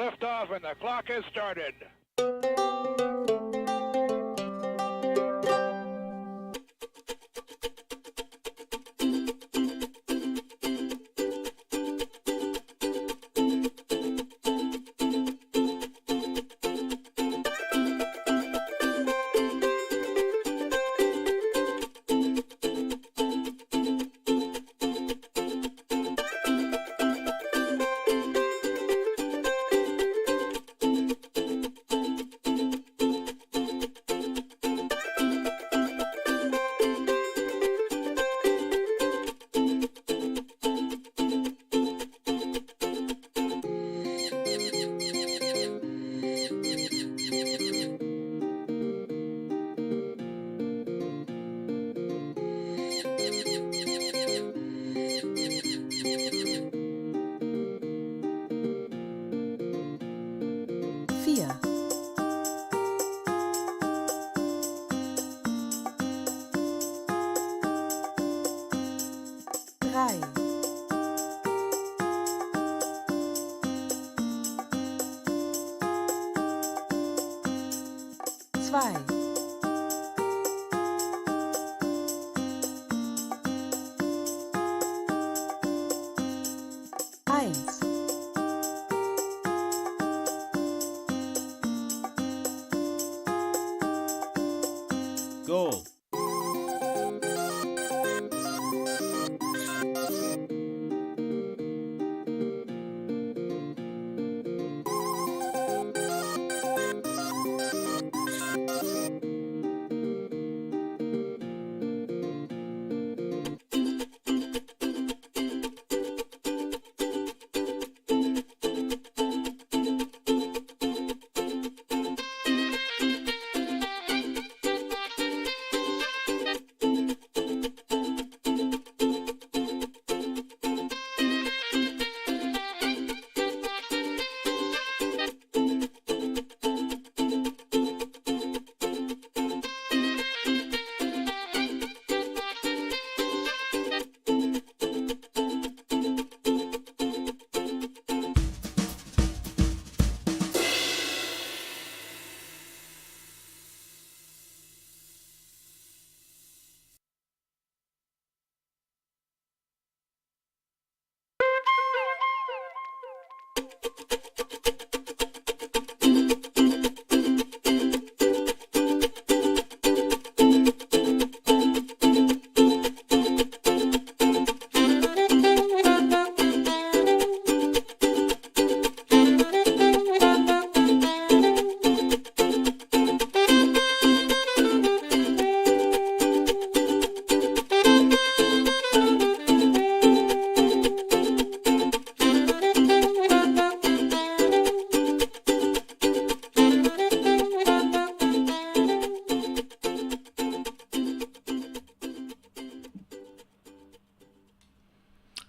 Liftoff and the clock has started. Vier. Drei. Zwei. Eins. Goal.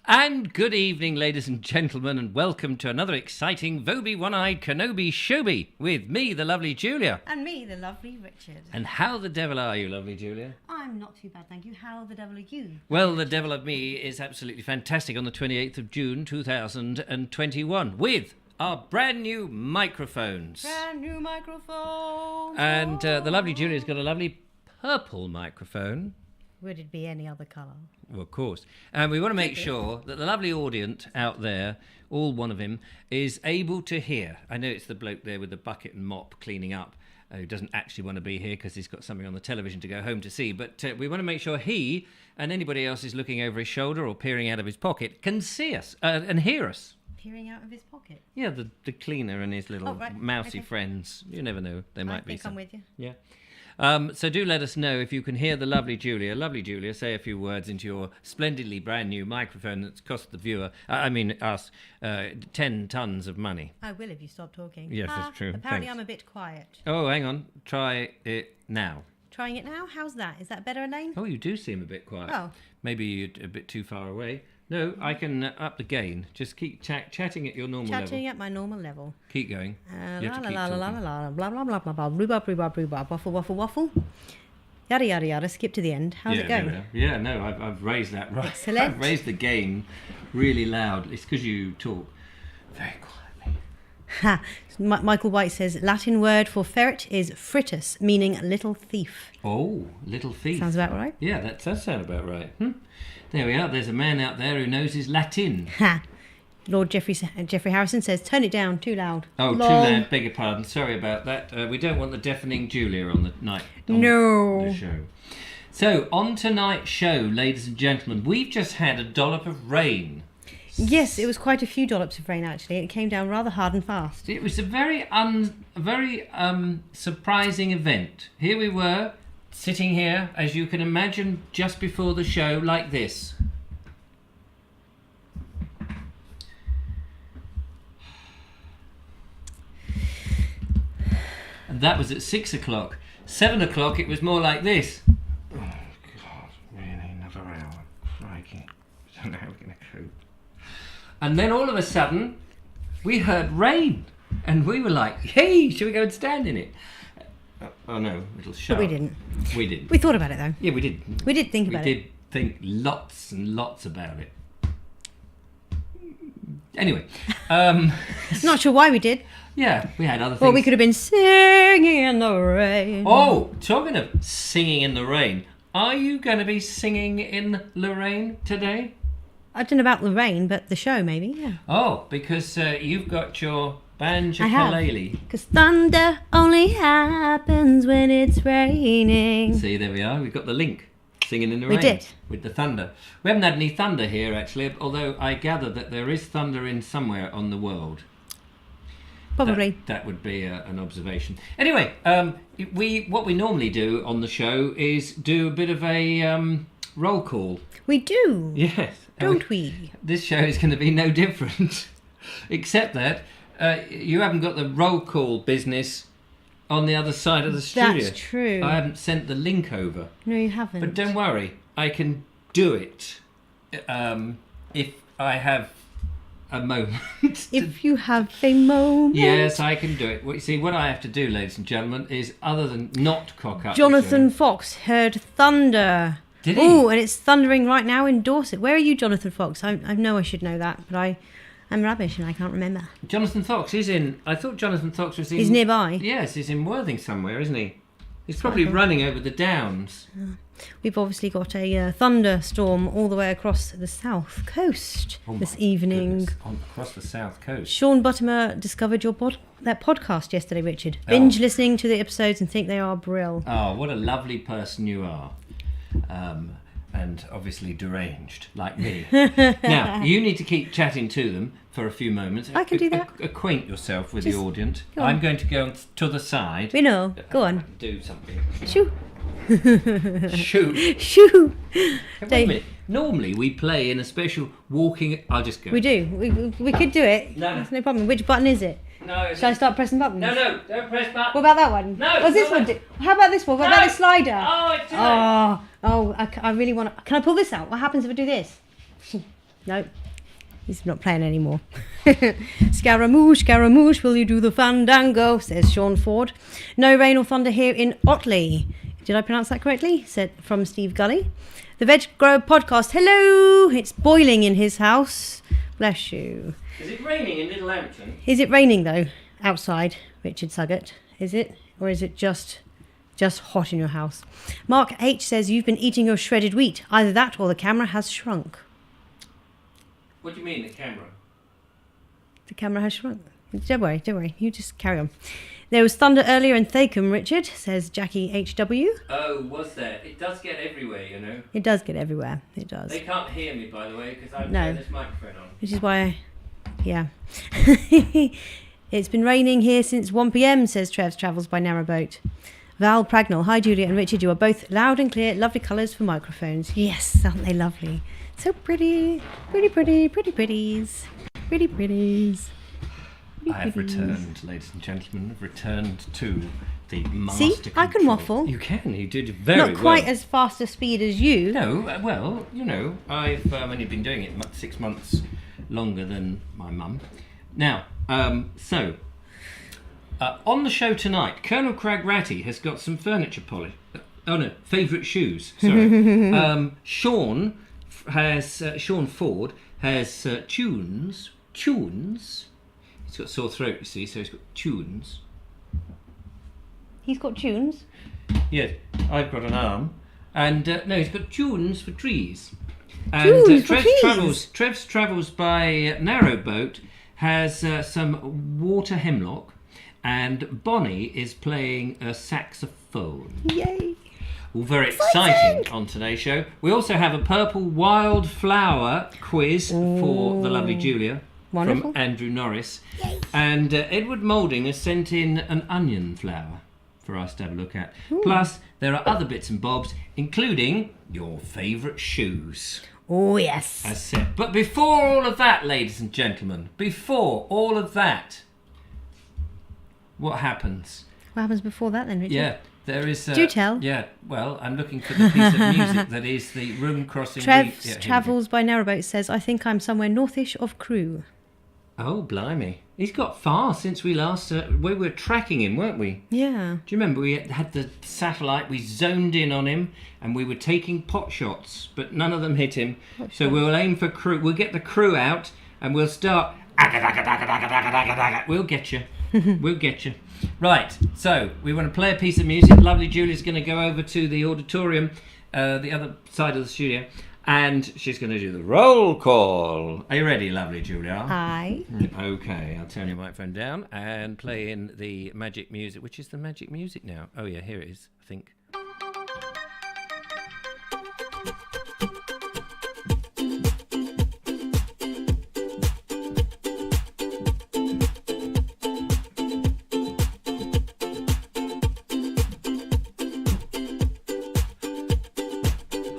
And good evening, ladies and gentlemen, and welcome to another exciting Vobie One-Eyed Kenobi Showbie with me, the lovely Julia. And me, the lovely Richard. And how the devil are you, lovely Julia? I'm not too bad, thank you. How the devil are you? Well, the devil of me is absolutely fantastic on the 28th of June 2021 with our brand new microphones. Brand new microphone. And the lovely Julia's got a lovely purple microphone. Would it be any other colour? Well, of course. And we want to make sure that the lovely audience out there, all one of him, is able to hear. I know it's the bloke there with the bucket and mop cleaning up who doesn't actually want to be here because he's got something on the television to go home to see. But we want to make sure he and anybody else is looking over his shoulder or peering out of his pocket can see us and hear us. Peering out of his pocket? Yeah, the cleaner and his little mousy friends. You never know. There might be some. I'm with you. Yeah. So do let us know if you can hear the lovely Julia. Lovely Julia, say a few words into your splendidly brand new microphone that's cost the viewer, us, 10 tons of money. I will if you stop talking. Yes, that's true. Apparently Thanks. I'm a bit quiet. Oh, hang on. Try it now. Trying it now? How's that? Is that better, Elaine? Oh, you do seem a bit quiet. Oh. Maybe you're a bit too far away. No, I can up the gain. Just keep chatting at your normal level. Chatting at my normal level. Keep going. You have to keep la la la talking. la la blah blah blah blah blah rhubarb rhubarb rhubarb waffle waffle waffle yada yada yada. Skip to the end. How's it going? Yeah, no, I've raised that right. Excellent. I've raised the gain really loud. It's because you talk very quietly. Ha. Michael White says Latin word for ferret is fritus, meaning little thief. Oh, little thief. Sounds about right. Yeah, that does sound about right. There we are. There's a man out there who knows his Latin. Ha. Lord Jeffrey Harrison says, turn it down, too loud. Oh, Lol. too loud. Beg your pardon. Sorry about that. We don't want the deafening Julia on the night. On No. The show. So, on tonight's show, ladies and gentlemen, we've just had a dollop of rain. Yes, it was quite a few dollops of rain, actually. It came down rather hard and fast. It was a very surprising event. Here we were, sitting here, as you can imagine, just before the show, like this. And that was at 6 o'clock. 7 o'clock, it was more like this. Oh, God, really? Another hour? Crikey. I don't know how we're going to cope. And then all of a sudden, we heard rain. And we were like, hey, should we go and stand in it? Oh, no, little shower. But we didn't. We didn't. We thought about it, though. Yeah, we did. We did think about it. We did think lots and lots about it. Anyway. Not sure why we did. Yeah, we had other things. Well, we could have been singing in the rain. Oh, talking of singing in the rain, are you going to be singing in the rain today? I don't know about the rain, but the show, maybe, yeah. Oh, because you've got your banjo I have. ukulele. Because thunder only happens when it's raining. See, there we are. We've got the link. Singing in the rain. We did. With the thunder. We haven't had any thunder here, actually, although I gather that there is thunder in somewhere on the world. Probably. That would be an observation. Anyway, what we normally do on the show is do a bit of a roll call. We do. Yes. Don't we? This show is going to be no different, except that you haven't got the roll call business on the other side of the studio. That's true. I haven't sent the link over. No, you haven't. But don't worry, I can do it if I have a moment. If you have a moment. Yes, I can do it. Well, you see, what I have to do, ladies and gentlemen, is other than not cock up. Jonathan Fox heard thunder. Did he? Oh, and it's thundering right now in Dorset. Where are you, Jonathan Fox? I know I should know that, but I'm rubbish and I can't remember. Jonathan Fox is in. I thought Jonathan Fox was in. He's nearby. Yes, he's in Worthing somewhere, isn't he? He's probably running over the downs. We've obviously got a thunderstorm all the way across the south coast this evening. Across the south coast. Sean Buttimer discovered that podcast yesterday, Richard. Binge listening to the episodes and think they are brill. Oh, what a lovely person you are. And obviously deranged, like me. Now, you need to keep chatting to them for a few moments. I can do that. Acquaint yourself with Just the audience. go on. I'm going to go to the side. We know. Go on. Do something. Shoo. Shoot. Shoo. Wait a minute. Normally we play in a special walking... I'll just go. We do. We could do it. No. That's no problem. Which button is it? No. Shall I start pressing buttons? No, don't press button. What about that one? No, What's this not one? that. How about this one? What about this slider? Oh, it's too late. I really want to... Can I pull this out? What happens if I do this? No. He's not playing anymore. Scaramouche, Scaramouche, will you do the fandango? Says Sean Ford. No rain or thunder here in Otley. Did I pronounce that correctly? Said from Steve Gully. The Veg Grow podcast. Hello. It's boiling in his house. Bless you. Is it raining in Little Hampton? Is it raining though? Outside, Richard Suggett. Is it? Or is it just hot in your house? Mark H says you've been eating your shredded wheat. Either that or the camera has shrunk. What do you mean, the camera? The camera has shrunk. Don't worry. You just carry on. There was thunder earlier in Thacombe, Richard, says Jackie HW. Oh, was there? It does get everywhere, you know. It does get everywhere. It does. They can't hear me, by the way, because I've No. turned this microphone on. Which is why, yeah. It's been raining here since 1 p.m, says Trev's Travels by Narrowboat. Val Pragnell. Hi, Julia and Richard. You are both loud and clear. Lovely colours for microphones. Yes, aren't they lovely? So pretty. Pretty pretties. Pretty pretties. I have returned, ladies and gentlemen. I've returned to the master See, I can control. waffle. You can. You did very well. Not quite as fast a speed as you. No, well, you know, I've only been doing it 6 months longer than my mum. Now, on the show tonight, Colonel Cragratty has got some furniture polish. Oh no, favourite shoes. Sorry. Sean Ford has tunes. He's got a sore throat, you see, so he's got tunes. He's got tunes. Yeah, I've got an arm. And, no, he's got tunes for trees. And Tunes for trees? Trev's travels by narrowboat has some water hemlock, and Bonnie is playing a saxophone. Yay! All very exciting on today's show. We also have a purple wildflower quiz for the lovely Julia. Wonderful. From Andrew Norris. Yay. And Edward Moulding has sent in an onion flower for us to have a look at. Plus, there are other bits and bobs, including your favourite shoes. Oh, yes. As said. But before all of that, ladies and gentlemen, before all of that, what happens? What happens before that then, Richard? Yeah, there is... Do tell. Yeah, well, I'm looking for the piece of music that is the room crossing... Trev's Travels by Narrowboat says, I think I'm somewhere northish of Crewe. Oh, blimey. He's got far since we last... we were tracking him, weren't we? Yeah. Do you remember we had the satellite, we zoned in on him, and we were taking pot shots, but none of them hit him. So we'll aim for Crewe. We'll get the crew out, and we'll start... We'll get you. We'll get you. Right, so we want to play a piece of music. Lovely Julie's going to go over to the auditorium, the other side of the studio, and she's going to do the roll call. Are you ready, lovely Julia? Aye. Okay, I'll turn your microphone down and play in the magic music. Which is the magic music now? Oh yeah, here it is, I think.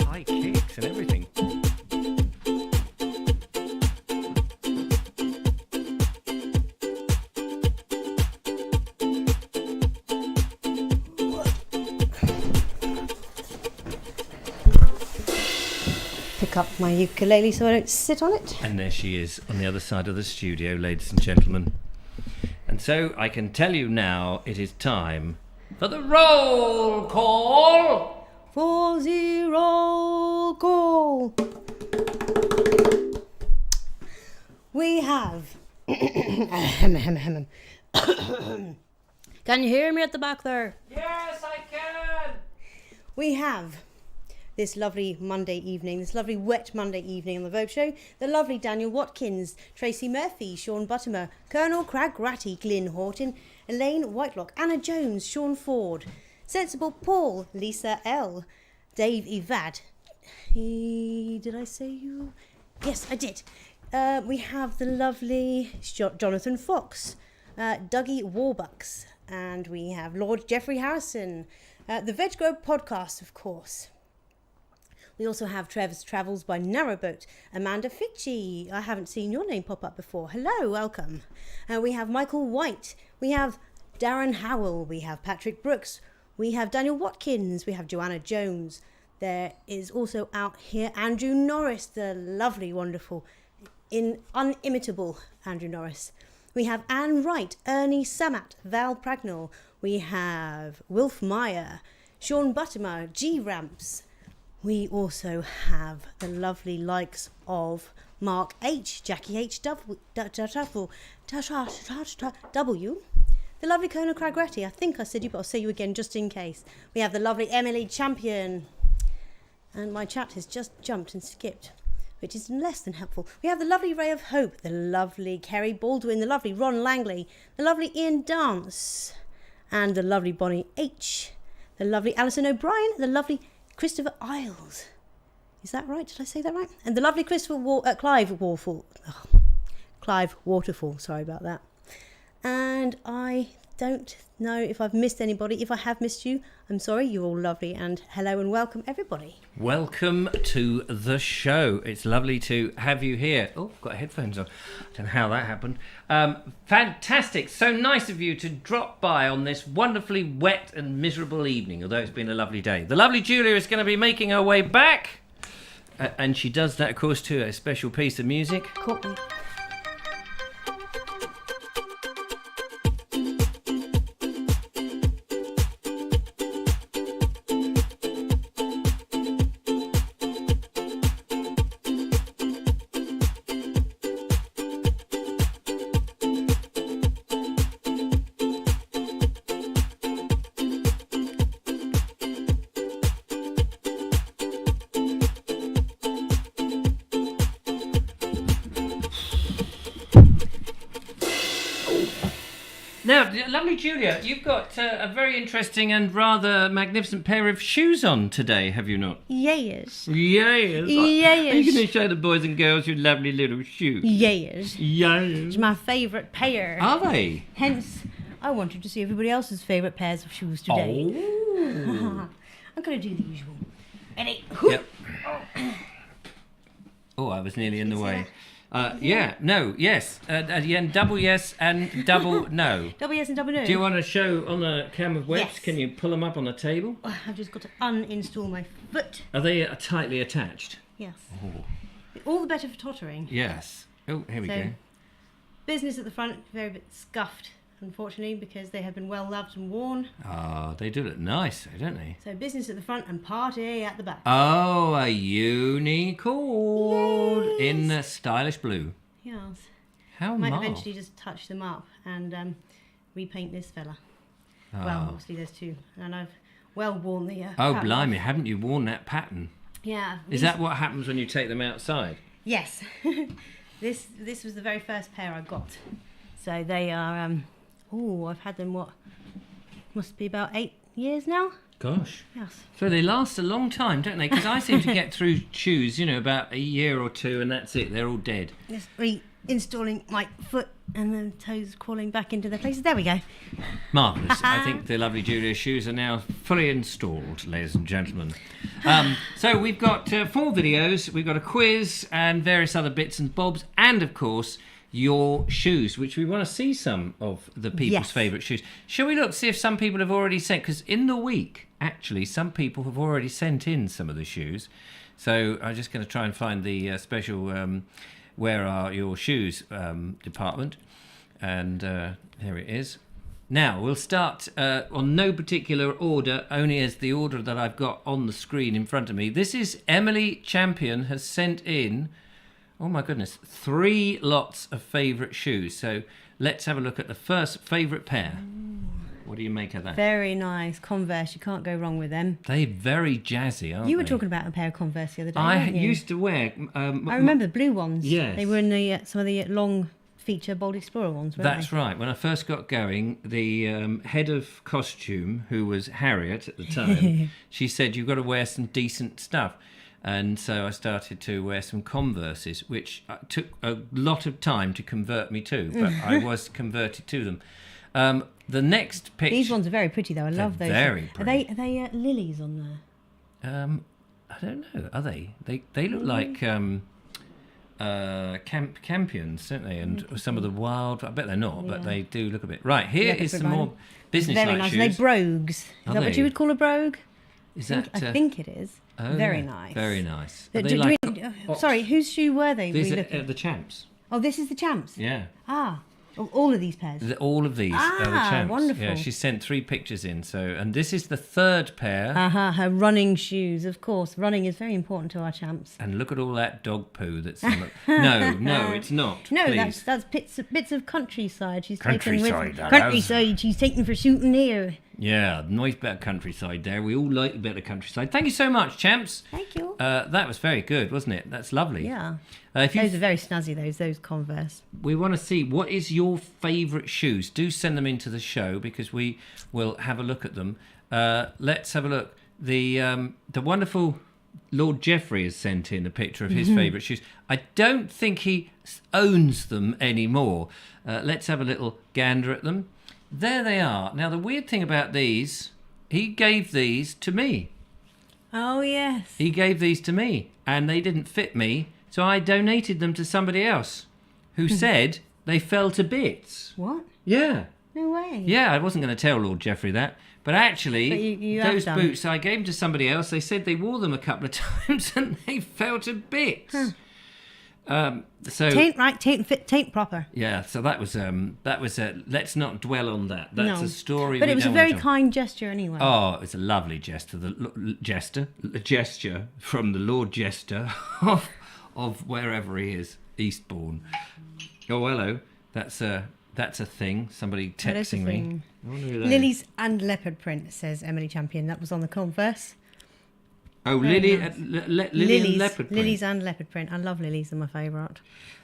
High kicks and everything. Pick up my ukulele so I don't sit on it. And there she is on the other side of the studio, ladies and gentlemen. And so I can tell you now it is time for the roll call. For the roll call. We have... Can you hear me at the back there? Yes, I can. We have this lovely Monday evening, this lovely wet Monday evening on the Vobes show, the lovely Daniel Watkins, Tracy Murphy, Sean Buttimer, Colonel Crag Ratty, Glyn Horton, Elaine Whitelock, Anna Jones, Sean Ford, Sensible Paul, Lisa L, Dave Evad. Did I say you? Yes, I did. We have the lovely Jonathan Fox, Dougie Warbucks, and we have Lord Jeffrey Harrison, the Veg Grove podcast, of course. We also have Trev's Travels by Narrowboat, Amanda Fitchie. I haven't seen your name pop up before. Hello, welcome. We have Michael White. We have Darren Howell. We have Patrick Brooks. We have Daniel Watkins. We have Joanna Jones. There is also out here Andrew Norris, the lovely, wonderful, unimitable Andrew Norris. We have Anne Wright, Ernie Samat, Val Pragnell. We have Wilf Meyer, Sean Buttimer, G Ramps. We also have the lovely likes of Mark H, Jackie H W, the lovely Colonel Cragretti. I think I said you, but I'll say you again just in case. We have the lovely Emily Champion. And my chat has just jumped and skipped, which is less than helpful. We have the lovely Ray of Hope, the lovely Kerry Baldwin, the lovely Ron Langley, the lovely Ian Dance, and the lovely Bonnie H, the lovely Alison O'Brien, the lovely Christopher Isles. Is that right? Did I say that right? And the lovely Clive Waterfall. Sorry about that. And I don't know if I've missed anybody. If I have missed you, I'm sorry. You're all lovely. And hello and welcome, everybody. Welcome to the show. It's lovely to have you here. Oh, got headphones on. I don't know how that happened. Fantastic. So nice of you to drop by on this wonderfully wet and miserable evening, although it's been a lovely day. The lovely Julia is going to be making her way back. And she does that, of course, to a special piece of music. Caught me. Now, lovely Julia, you've got a very interesting and rather magnificent pair of shoes on today, have you not? Yes. Yes. Yes. Are you going to show the boys and girls your lovely little shoes? Yes. Yes. It's my favourite pair. Are they? Hence, I wanted to see everybody else's favourite pairs of shoes today. Oh. I'm going to do the usual. Ready? Yep. Oh, I was nearly in the way. Yeah, no, yes. Again, double yes and double no. Double yes and double no. Do you want to show on the cam of Webs? Yes. Can you pull them up on the table? I've just got to uninstall my foot. Are they tightly attached? Yes. Oh. All the better for tottering. Yes. Oh, here we go. Business at the front, very bit scuffed, unfortunately, because they have been well loved and worn. Oh, they do look nice, don't they? So business at the front and party at the back. Oh, a unicorn in the stylish blue. Yes. How Might marv. eventually just touch them up and repaint this fella. Oh. Well, obviously there's two, and I've well worn the. Oh, pattern blimey, off. haven't you worn that pattern? Yeah. Is that what happens when you take them outside? Yes. This was the very first pair I got. So they are. I've had them must be about 8 years now. Gosh. Yes. So they last a long time, don't they? Because I seem to get through shoes, about a year or two, and that's it. They're all dead. Just reinstalling my foot and the toes crawling back into their places. There we go. Marvellous. I think the lovely Julia's shoes are now fully installed, ladies and gentlemen. So we've got 4 videos. We've got a quiz and various other bits and bobs, and of course your shoes, which we want to see some of the people's Yes. favourite shoes. Shall we look, see if some people have already sent, because in the week, actually, some people have already sent in some of the shoes. So I'm just going to try and find the special Where Are Your Shoes department. And here it is. Now, we'll start on no particular order, only as the order that I've got on the screen in front of me. This is Emily Champion has sent in, oh my goodness, 3 lots of favourite shoes. So let's have a look at the first favourite pair. What do you make of that? Very nice. Converse. You can't go wrong with them. They're very jazzy, aren't they? You were talking about a pair of Converse the other day. I weren't you? used to wear... I remember the blue ones. Yes. They were in the some of the long feature Bold Explorer ones, weren't That's right. When I first got going, the head of costume, who was Harriet at the time, she said, you've got to wear some decent stuff. And so I started to wear some Converses, which took a lot of time to convert me to, but I was converted to them. The next picture... These ones are very pretty, though. I love those. Very pretty. Are they lilies on there? I don't know. Are they? They look like campions, don't they? And some of the wild... I bet they're not, but they do look a bit... Right, here is some more business-like Very nice. shoes. Are they brogues? Is Are that what they? you would call a brogue? Is I that... think it is. oh, very yeah, nice. Very nice. Do Are they you like mean- sorry, whose shoe were they? These we are looking? the champs. Oh, this is the champs? Yeah. Ah, all of these pairs. All of these are the Ah, champs. wonderful. Yeah, she sent 3 pictures in. So, and this is the 3rd pair. Her running shoes, of course. Running is very important to our champs. And look at all that dog poo that's on the... No, it's not. No, please. that's bits of countryside. She's Countryside, taken with that countryside. She's taken for souvenir. Yeah, nice bit of countryside there. We all like a bit of countryside. Thank you so much, champs. Thank you. That was very good, wasn't it? That's lovely. Yeah. If Those are very snazzy, those Converse. we want to see what is your favourite shoes. Do send them into the show because we will have a look at them. Let's have a look. The wonderful Lord Jeffrey has sent in a picture of his favourite shoes. I don't think he owns them anymore. Let's have a little gander at them. There they are. Now, the weird thing about these, he gave these to me. Oh, yes. He gave these to me, and they didn't fit me, so I donated them to somebody else who said they fell to bits. What? Yeah. No way. Yeah, I wasn't going to tell Lord Jeffrey that. But actually, But you have those done. boots, I gave them to somebody else. They said they wore them a couple of times and they fell to bits. So Taint right, taint proper. yeah, so that was let's not dwell on that. That's No. a story. But we it was a don't very want to- kind gesture anyway. Oh, it's a lovely gesture. The gesture from the Lord Jester of wherever he is, Eastbourne. Oh, hello. That's a thing. Somebody That is a texting me. thing. I wonder who that is. Lilies and leopard print, says Emily Champion. That was on the Converse. Oh, Very Lily, nice. Lily and leopard print. Lilies and leopard print. I love lilies. They're my favourite.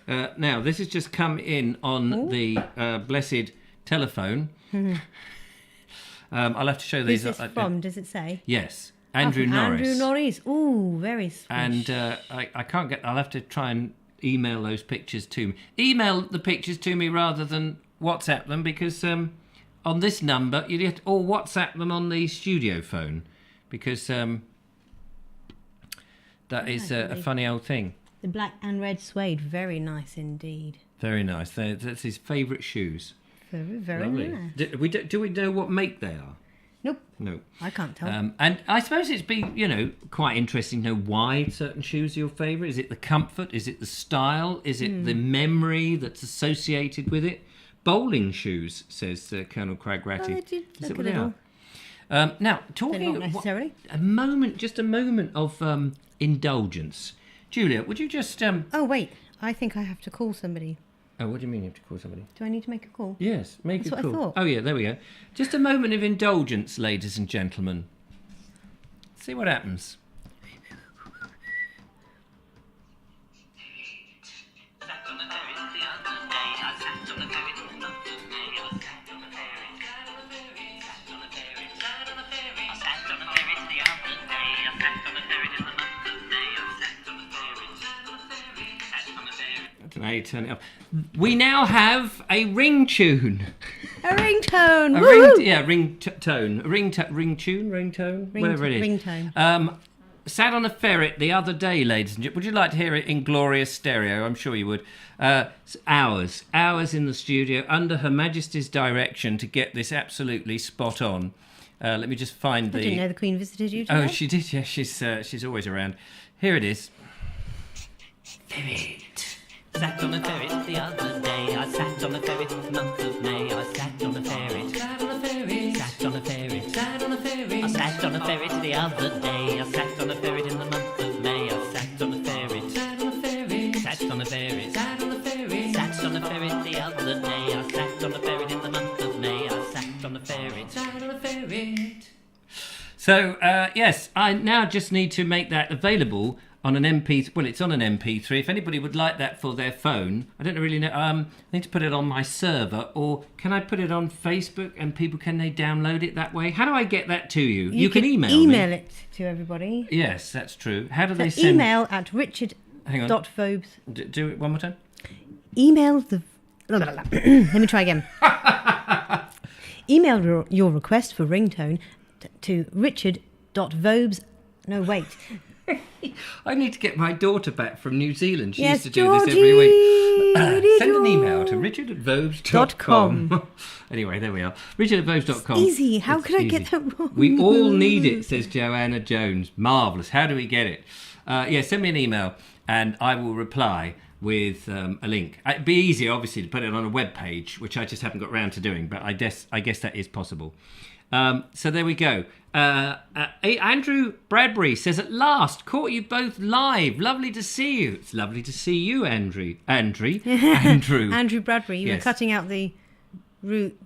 Now, this has just come in on the blessed telephone. I'll have to show these. Who's this from? Does it say? Yes, Andrew Norris. Andrew Norris. Ooh, very sweet. And I can't get. I'll have to try and email those pictures to me. Email the pictures to me rather than WhatsApp them, because on this number you get or WhatsApp them on the studio phone, because that is a funny old thing. The black and red suede, very nice indeed. Very nice. That's his favourite shoes. Very, very Lovely. nice. Do we know what make they are? Nope. No. I can't tell. And I suppose it's been, quite interesting to know why certain shoes are your favourite. Is it the comfort? Is it the style? Is it the memory that's associated with it? Bowling shoes, says Colonel Cragratty. They did Is look it a what they are? Now, talking not necessarily. a moment of indulgence. Julia, would you just... Oh, wait. I think I have to call somebody. Oh, what do you mean you have to call somebody? Do I need to make a call? Yes, make That's a what call. I thought. Oh, yeah, there we go. Just a moment of indulgence, ladies and gentlemen. See what happens. I don't know how you turn it off. We now have a ring tune. A ringtone. A Woohoo! ringtone, whatever it is. Ringtone. Sat on a ferret the other day, ladies and gentlemen. Would you like to hear it in glorious stereo? I'm sure you would. Hours in the studio under Her Majesty's direction to get this absolutely spot on. Let me just find I didn't know the Queen visited you today. Oh, she did. Yeah, she's always around. Here it is. Ferret. Sat on a ferret the other day. I sat on a ferret the month of May. I sat on a ferret. Sat on a ferret. Sat on a ferret. Sat on a ferret. I sat on a ferret the other day. I sat on a ferret in the month of May. I sat on a ferret. Sat on a ferret. Sat on a ferret. Sat on a ferret. Sat on a ferret the other day. I sat on a ferret in the month of May. I sat on a ferret. Sat on a ferret. So, yes, I now just need to make that available on an MP. Well, it's on an MP3. If anybody would like that for their phone, I don't really know. I need to put it on my server, or can I put it on Facebook and can they download it that way? How do I get that to you? You can email me. Email it to everybody. Yes, that's true. How do So they send? email at Hang on. richard.vobes. Do it one more time. Email the... Let me try again. Email your request for ringtone to richard.vobes... No, wait. I need to get my daughter back from New Zealand. She Yes, used to do this every week. Georgie, Send an email to richard@vobes.com. Anyway, there we are. richard@vobes.com. Easy. How It's could I easy. get that wrong? We all need it, says Joanna Jones. Marvellous. How do we get it? Send me an email and I will reply with a link. It'd be easy, obviously, to put it on a web page, which I just haven't got round to doing, but I guess that is possible. So there we go. Andrew Bradbury says, at last, caught you both live. Lovely to see you. It's lovely to see you, Andrew. Andrew Bradbury. You were Yes. cutting out the root.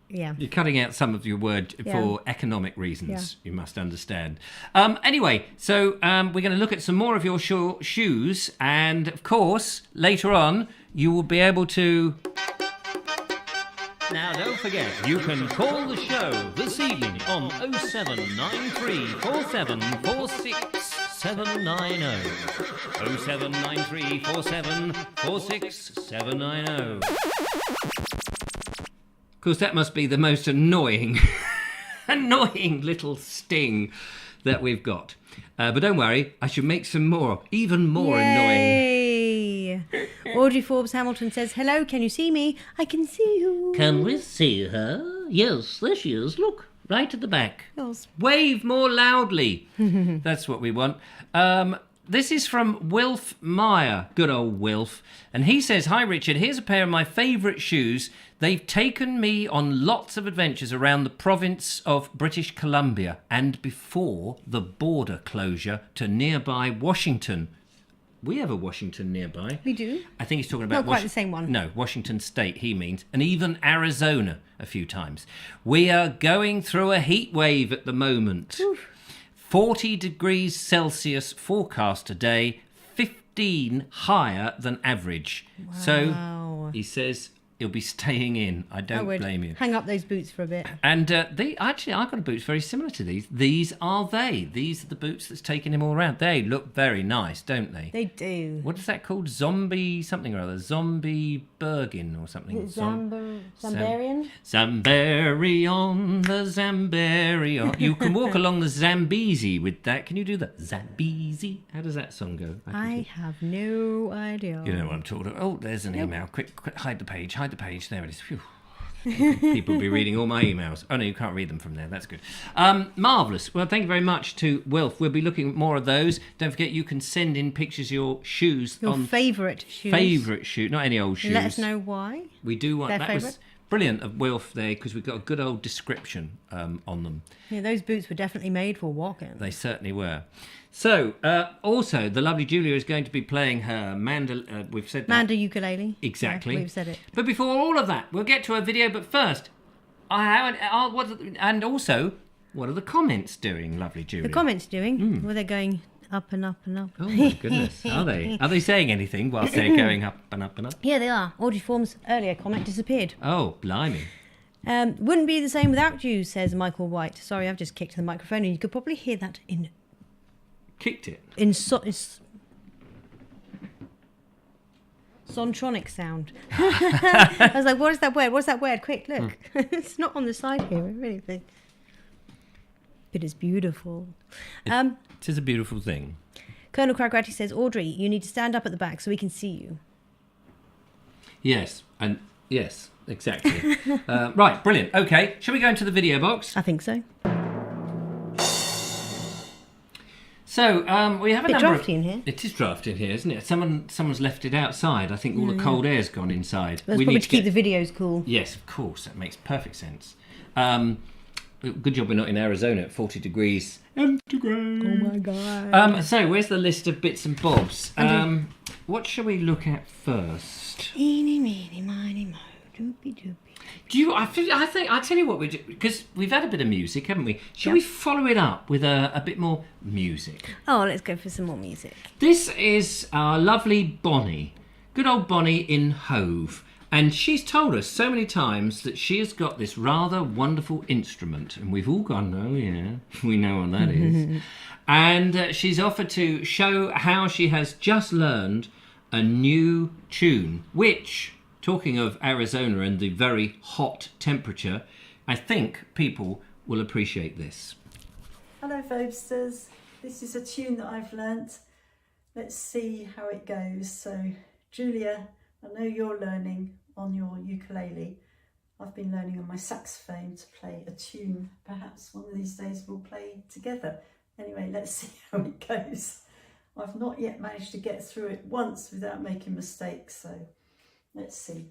Yeah. You're cutting out some of your word for economic reasons, you must understand. Anyway, so we're going to look at some more of your shoes. And, of course, later on, you will be able to... Now, don't forget, you can call the show this evening on 0793 4746 0793 4746 Of course, that must be the most annoying little sting that we've got. But don't worry, I should make some more, even more annoying. Audrey Forbes Hamilton says, hello, can you see me? I can see you. Can we see her? Yes, there she is. Look, right at the back. Yes. Wave more loudly. That's what we want. This is from Wilf Meyer. Good old Wilf. And he says, hi, Richard. Here's a pair of my favourite shoes. They've taken me on lots of adventures around the province of British Columbia and before the border closure to nearby Washington. We have a Washington nearby. We do. I think he's talking about... Not quite the same one. No, Washington State, he means. And even Arizona a few times. We are going through a heat wave at the moment. Oof. 40 degrees Celsius forecast today, 15 higher than average. Wow. So he says He'll be staying in. I don't blame you. Hang up those boots for a bit. And actually, I've got a boots very similar to these. These are they. These are the boots that's taking him all around. They look very nice, don't they? They do. What is that called? Zombie something or other. Zombie Bergen or something. Zambarian? Zambarion, the Zambarion. You can walk along the Zambezi with that. Can you do that? Zambezi. How does that song go? I have no idea. You know what I'm talking about. Oh, there's an email. Quick, hide the page. Hide the page. There it is. Phew. People will be reading all my emails. Oh, no, you can't read them from there. That's good. Marvellous. Well, thank you very much to Wilf. We'll be looking at more of those. Don't forget, you can send in pictures of your shoes. Your favourite shoes. Favourite shoe. Not any old shoes. Let us know why. We do want... Their that favourite. was brilliant of Wilf there, because we've got a good old description on them. Yeah, those boots were definitely made for walking. They certainly were. So, also, the lovely Julia is going to be playing her we've said that. Manda ukulele. Exactly. Yeah, we've said it. But before all of that, we'll get to a video. But first, and also, what are the comments doing, lovely Julia? The comments doing? Well, they're going up and up and up. Oh my goodness, are they? Are they saying anything whilst they're going up and up and up? Yeah, they are. Audrey Form's earlier comment disappeared. Oh, blimey. Wouldn't be the same without you, says Michael White. Sorry, I've just kicked the microphone, and you could probably hear that in Kicked it. Sontronic sound. I was like, what is that word? What's that word? Quick, look. It's not on the side here, really. But it's beautiful. It is a beautiful thing. Colonel Cragrati says, Audrey, you need to stand up at the back so we can see you. Yes, exactly. Right, brilliant. Okay, shall we go into the video box? I think so. So we have a bit number drafty in here. It is drafty in here, isn't it? Someone's left it outside. I think all the cold air's gone inside. That's probably to keep the videos cool. Yes, of course. That makes perfect sense. Good job we're not in Arizona at 40 degrees. Oh my God. So where's the list of bits and bobs? What shall we look at first? Eeny, meeny, miny, mo, doopy, doopy. I tell you what we do, because we've had a bit of music, haven't we? Shall we follow it up with a bit more music? Oh, let's go for some more music. This is our lovely Bonnie, good old Bonnie in Hove, and she's told us so many times that she has got this rather wonderful instrument, and we've all gone, oh yeah, we know what that is. And she's offered to show how she has just learned a new tune, which, talking of Arizona and the very hot temperature, I think people will appreciate this. Hello Vobesters, this is a tune that I've learnt. Let's see how it goes. So Julia, I know you're learning on your ukulele. I've been learning on my saxophone to play a tune. Perhaps one of these days we'll play together. Anyway, let's see how it goes. I've not yet managed to get through it once without making mistakes, so let's see.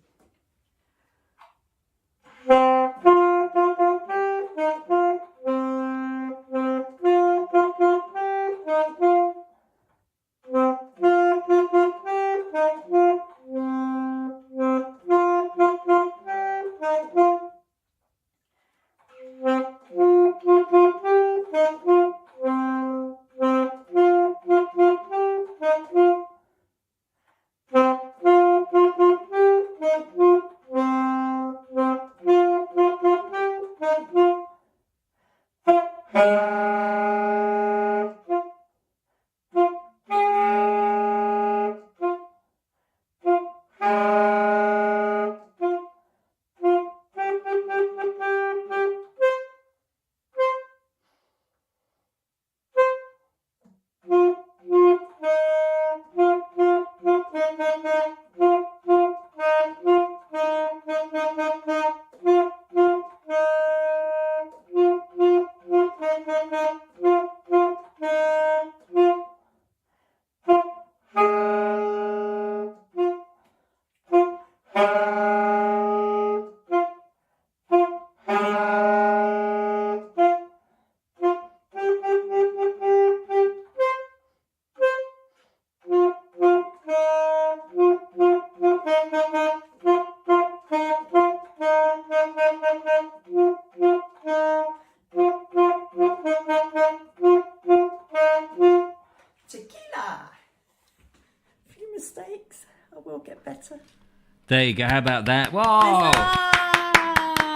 There you go. How about that? Whoa!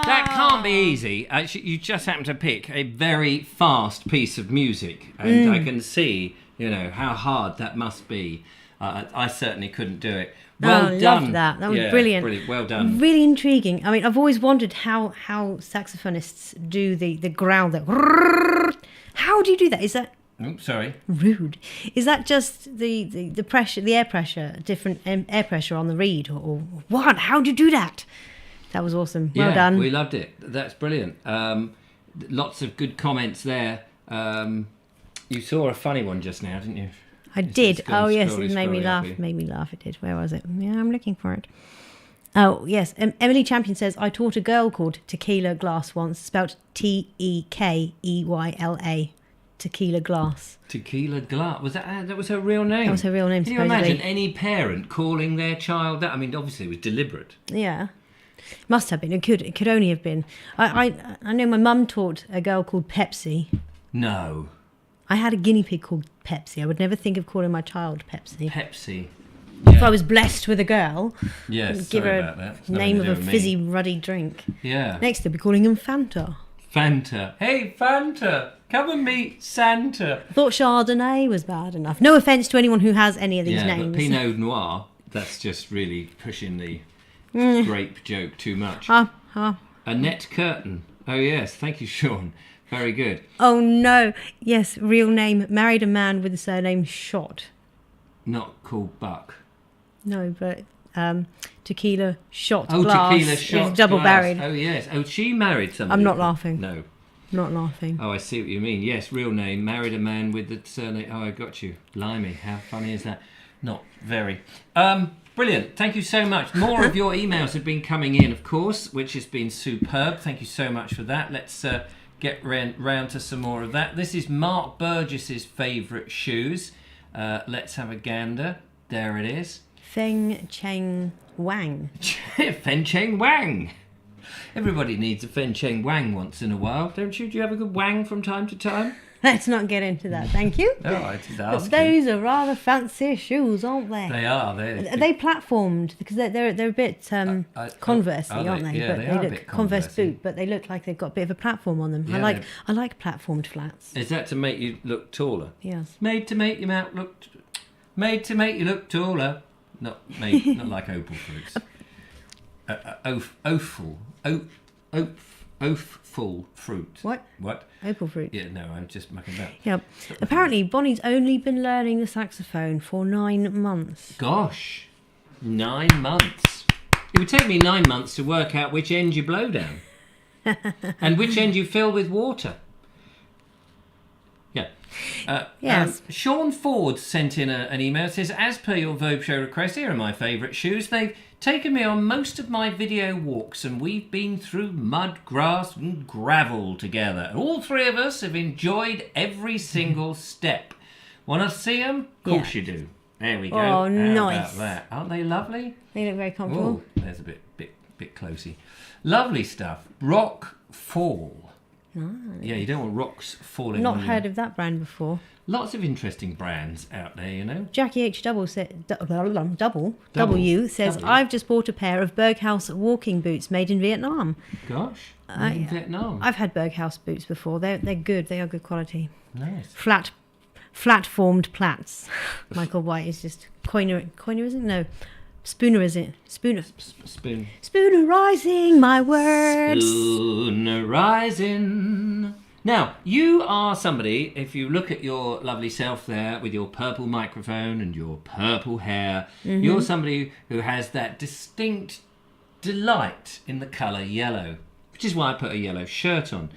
That can't be easy. You just happen to pick a very fast piece of music, and I can see, how hard that must be. I certainly couldn't do it. Well done. Loved that. That was brilliant. Well done. Really intriguing. I mean, I've always wondered how saxophonists do the growl. How do you do that? Is that sorry. rude? Is that just the pressure, the air pressure, different air pressure on the reed, or what? How do you do that? That was awesome. Well done. We loved it. That's brilliant. Lots of good comments there. You saw a funny one just now, didn't you? I did. Oh, yes, it made me scrolly laugh. happy. Made me laugh, it did. Where was it? Yeah, I'm looking for it. Oh, yes. Emily Champion says, I taught a girl called Tequila Glass once, spelt Tekeyla. Tequila Glass. Tequila Glass. Was that was her real name? That was her real name, Can you supposedly. imagine any parent calling their child that? I mean, obviously it was deliberate. Yeah. Must have been. It could only have been. I know my mum taught a girl called Pepsi. No. I had a guinea pig called Pepsi. I would never think of calling my child Pepsi. Pepsi. If I was blessed with a girl, Yes, give sorry her about that. It's a nothing name to of do a with me. fizzy, ruddy drink. Yeah. Next, they'll be calling him Fanta. Fanta. Hey, Fanta. Come and meet Santa. I thought Chardonnay was bad enough. No offence to anyone who has any of these Yeah, names. but Pinot Noir, that's just really pushing the grape joke too much. Annette Curtin. Oh, yes. Thank you, Sean. Very good. Oh, no. Yes, real name. Married a man with the surname Shot. Not called Buck. No, but Tequila Shot Oh, Glass Tequila Shot is double Glass. barreled. Oh, yes. Oh, she married somebody. I'm not laughing. No. Not laughing. Oh, I see what you mean. Yes, real name. Married a man with the surname. Oh, I got you. Blimey, how funny is that? Not very. Brilliant. Thank you so much. More of your emails have been coming in, of course, which has been superb. Thank you so much for that. Let's get round to some more of that. This is Mark Burgess's favourite shoes. Let's have a gander. There it is. Feng Cheng Wang. Fen Cheng Wang. Everybody needs a Fen Cheng Wang once in a while, don't you? Do you have a good wang from time to time? Let's not get into that, thank you. Oh, I did But ask you. those are rather fancy shoes, aren't they? They are. Are they platformed? Because they're a bit Converse-y, are aren't they? they? Yeah, But they are a look bit Converse Converse-y. boot, but they look like they've got a bit of a platform on them. Yeah, I like platformed flats. Is that to make you look taller? Yes. Made to make you look taller. Not like opal fruits. Oaful fruit. What? What? Opal fruit. Yeah, no, I'm just mucking about. Yep. Apparently, Bonnie's only been learning the saxophone for 9 months. Gosh, 9 months. It would take me 9 months to work out which end you blow down and which end you fill with water. Yeah. Yes. Sean Ford sent in an email. It says, as per your Vobe show request, here are my favourite shoes. They've taken me on most of my video walks and we've been through mud, grass and gravel together. And all three of us have enjoyed every single step. Want to see them? Of course you do. There we go. Oh, How nice. about that? Aren't they lovely? They look very comfortable. Oh, there's a bit closey. Lovely stuff. Rock Fall. Yeah, you don't want rocks falling Not on you. heard of that brand before. Lots of interesting brands out there, you know. Jackie H. W says, I've just bought a pair of Berghaus walking boots made in Vietnam. Gosh, in Vietnam. I've had Berghaus boots before. They're good. They are good quality. Nice. Flat formed plats. Michael White is just coiner is it? No. Spooner is it? Spoon. Spoonerizing my words. Spoonerizing. Now, you are somebody, if you look at your lovely self there with your purple microphone and your purple hair, you're somebody who has that distinct delight in the colour yellow, which is why I put a yellow shirt on.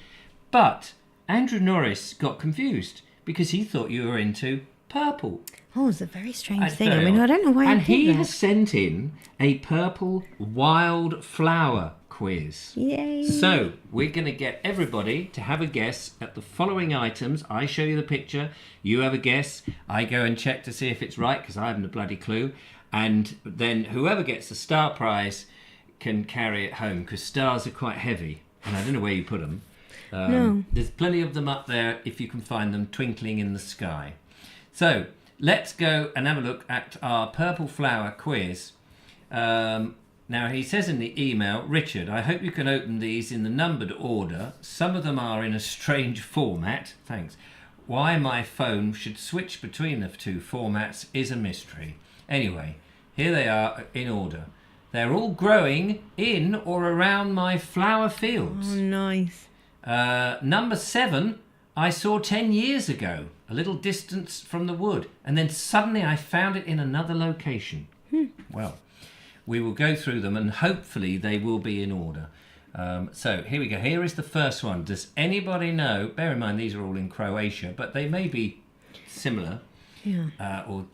But Andrew Norris got confused because he thought you were into purple. Oh, it's a very strange That's thing. very I mean, odd. I don't know why And he he did has that. sent in a purple wildflower quiz. Yay. So we're going to get everybody to have a guess at the following items. I show you the picture, you have a guess, I go and check to see if it's right because I haven't a bloody clue, and then whoever gets the star prize can carry it home because stars are quite heavy and I don't know where you put them. No. There's plenty of them up there if you can find them twinkling in the sky. So let's go and have a look at our purple flower quiz. Now, he says in the email, Richard, I hope you can open these in the numbered order. Some of them are in a strange format. Thanks. Why my phone should switch between the two formats is a mystery. Anyway, here they are in order. They're all growing in or around my flower fields. Oh, nice. Number 7, I saw 10 years ago, a little distance from the wood, and then suddenly I found it in another location. Well, we will go through them and hopefully they will be in order. So here we go. Here is the first one. Does anybody know? Bear in mind these are all in Croatia, but they may be similar. Yeah. Or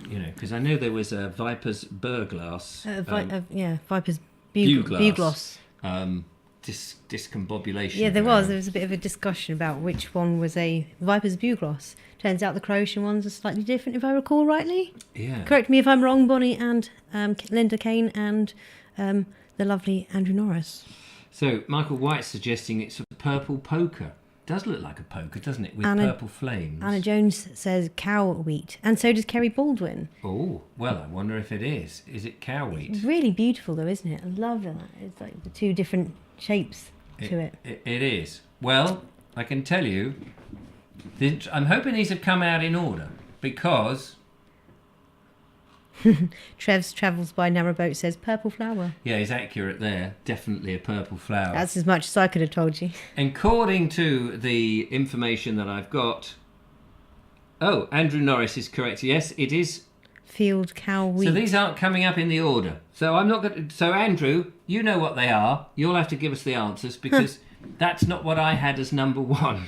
you know, because I know there was a Viper's Burglass. Viper's Bugloss. Bugloss. Discombobulation. Yeah, there was a bit of a discussion about which one was a Viper's Bugloss. Turns out the Croatian ones are slightly different, if I recall rightly. Yeah. Correct me if I'm wrong, Bonnie and Linda Kane and the lovely Andrew Norris. So Michael White's suggesting it's a purple poker. Does look like a poker, doesn't it? With purple flames. Anna Jones says cow wheat, and so does Kerry Baldwin. Oh, well, I wonder if it is. Is it cow wheat? Really beautiful, though, isn't it? I love that. It's like the two different shapes to it. It is. Well, I can tell you, I'm hoping these have come out in order because... Trev's Travels by Narrowboat says purple flower. Yeah, he's accurate there. Definitely a purple flower. That's as much as I could have told you. According to the information that I've got... Oh, Andrew Norris is correct. Yes, it is. Field cow wheat. So these aren't coming up in the order. So I'm not going to... So Andrew, you know what they are. You'll have to give us the answers because that's not what I had as number 1.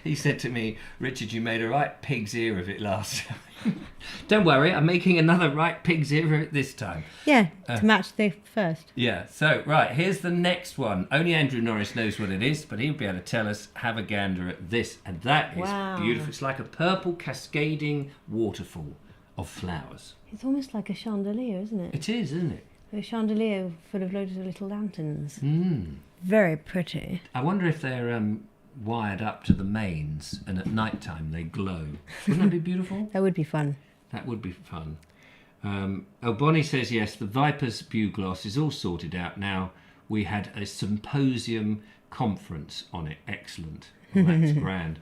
He said to me, Richard, you made a right pig's ear of it last time. Don't worry, I'm making another right pig's ear of it this time. Yeah, to match the first. Yeah, so, right, here's the next one. Only Andrew Norris knows what it is, but he'll be able to tell us, have a gander at this. And that is beautiful. It's like a purple cascading waterfall of flowers. It's almost like a chandelier, isn't it? It is, isn't it? A chandelier full of loads of little lanterns. Very pretty. I wonder if they're... wired up to the mains and at night time they glow. Wouldn't that be beautiful? That would be fun. That would be fun. Bonnie says yes, the Viper's Bugloss is all sorted out now. We had a symposium conference on it. Excellent. Well, that's grand.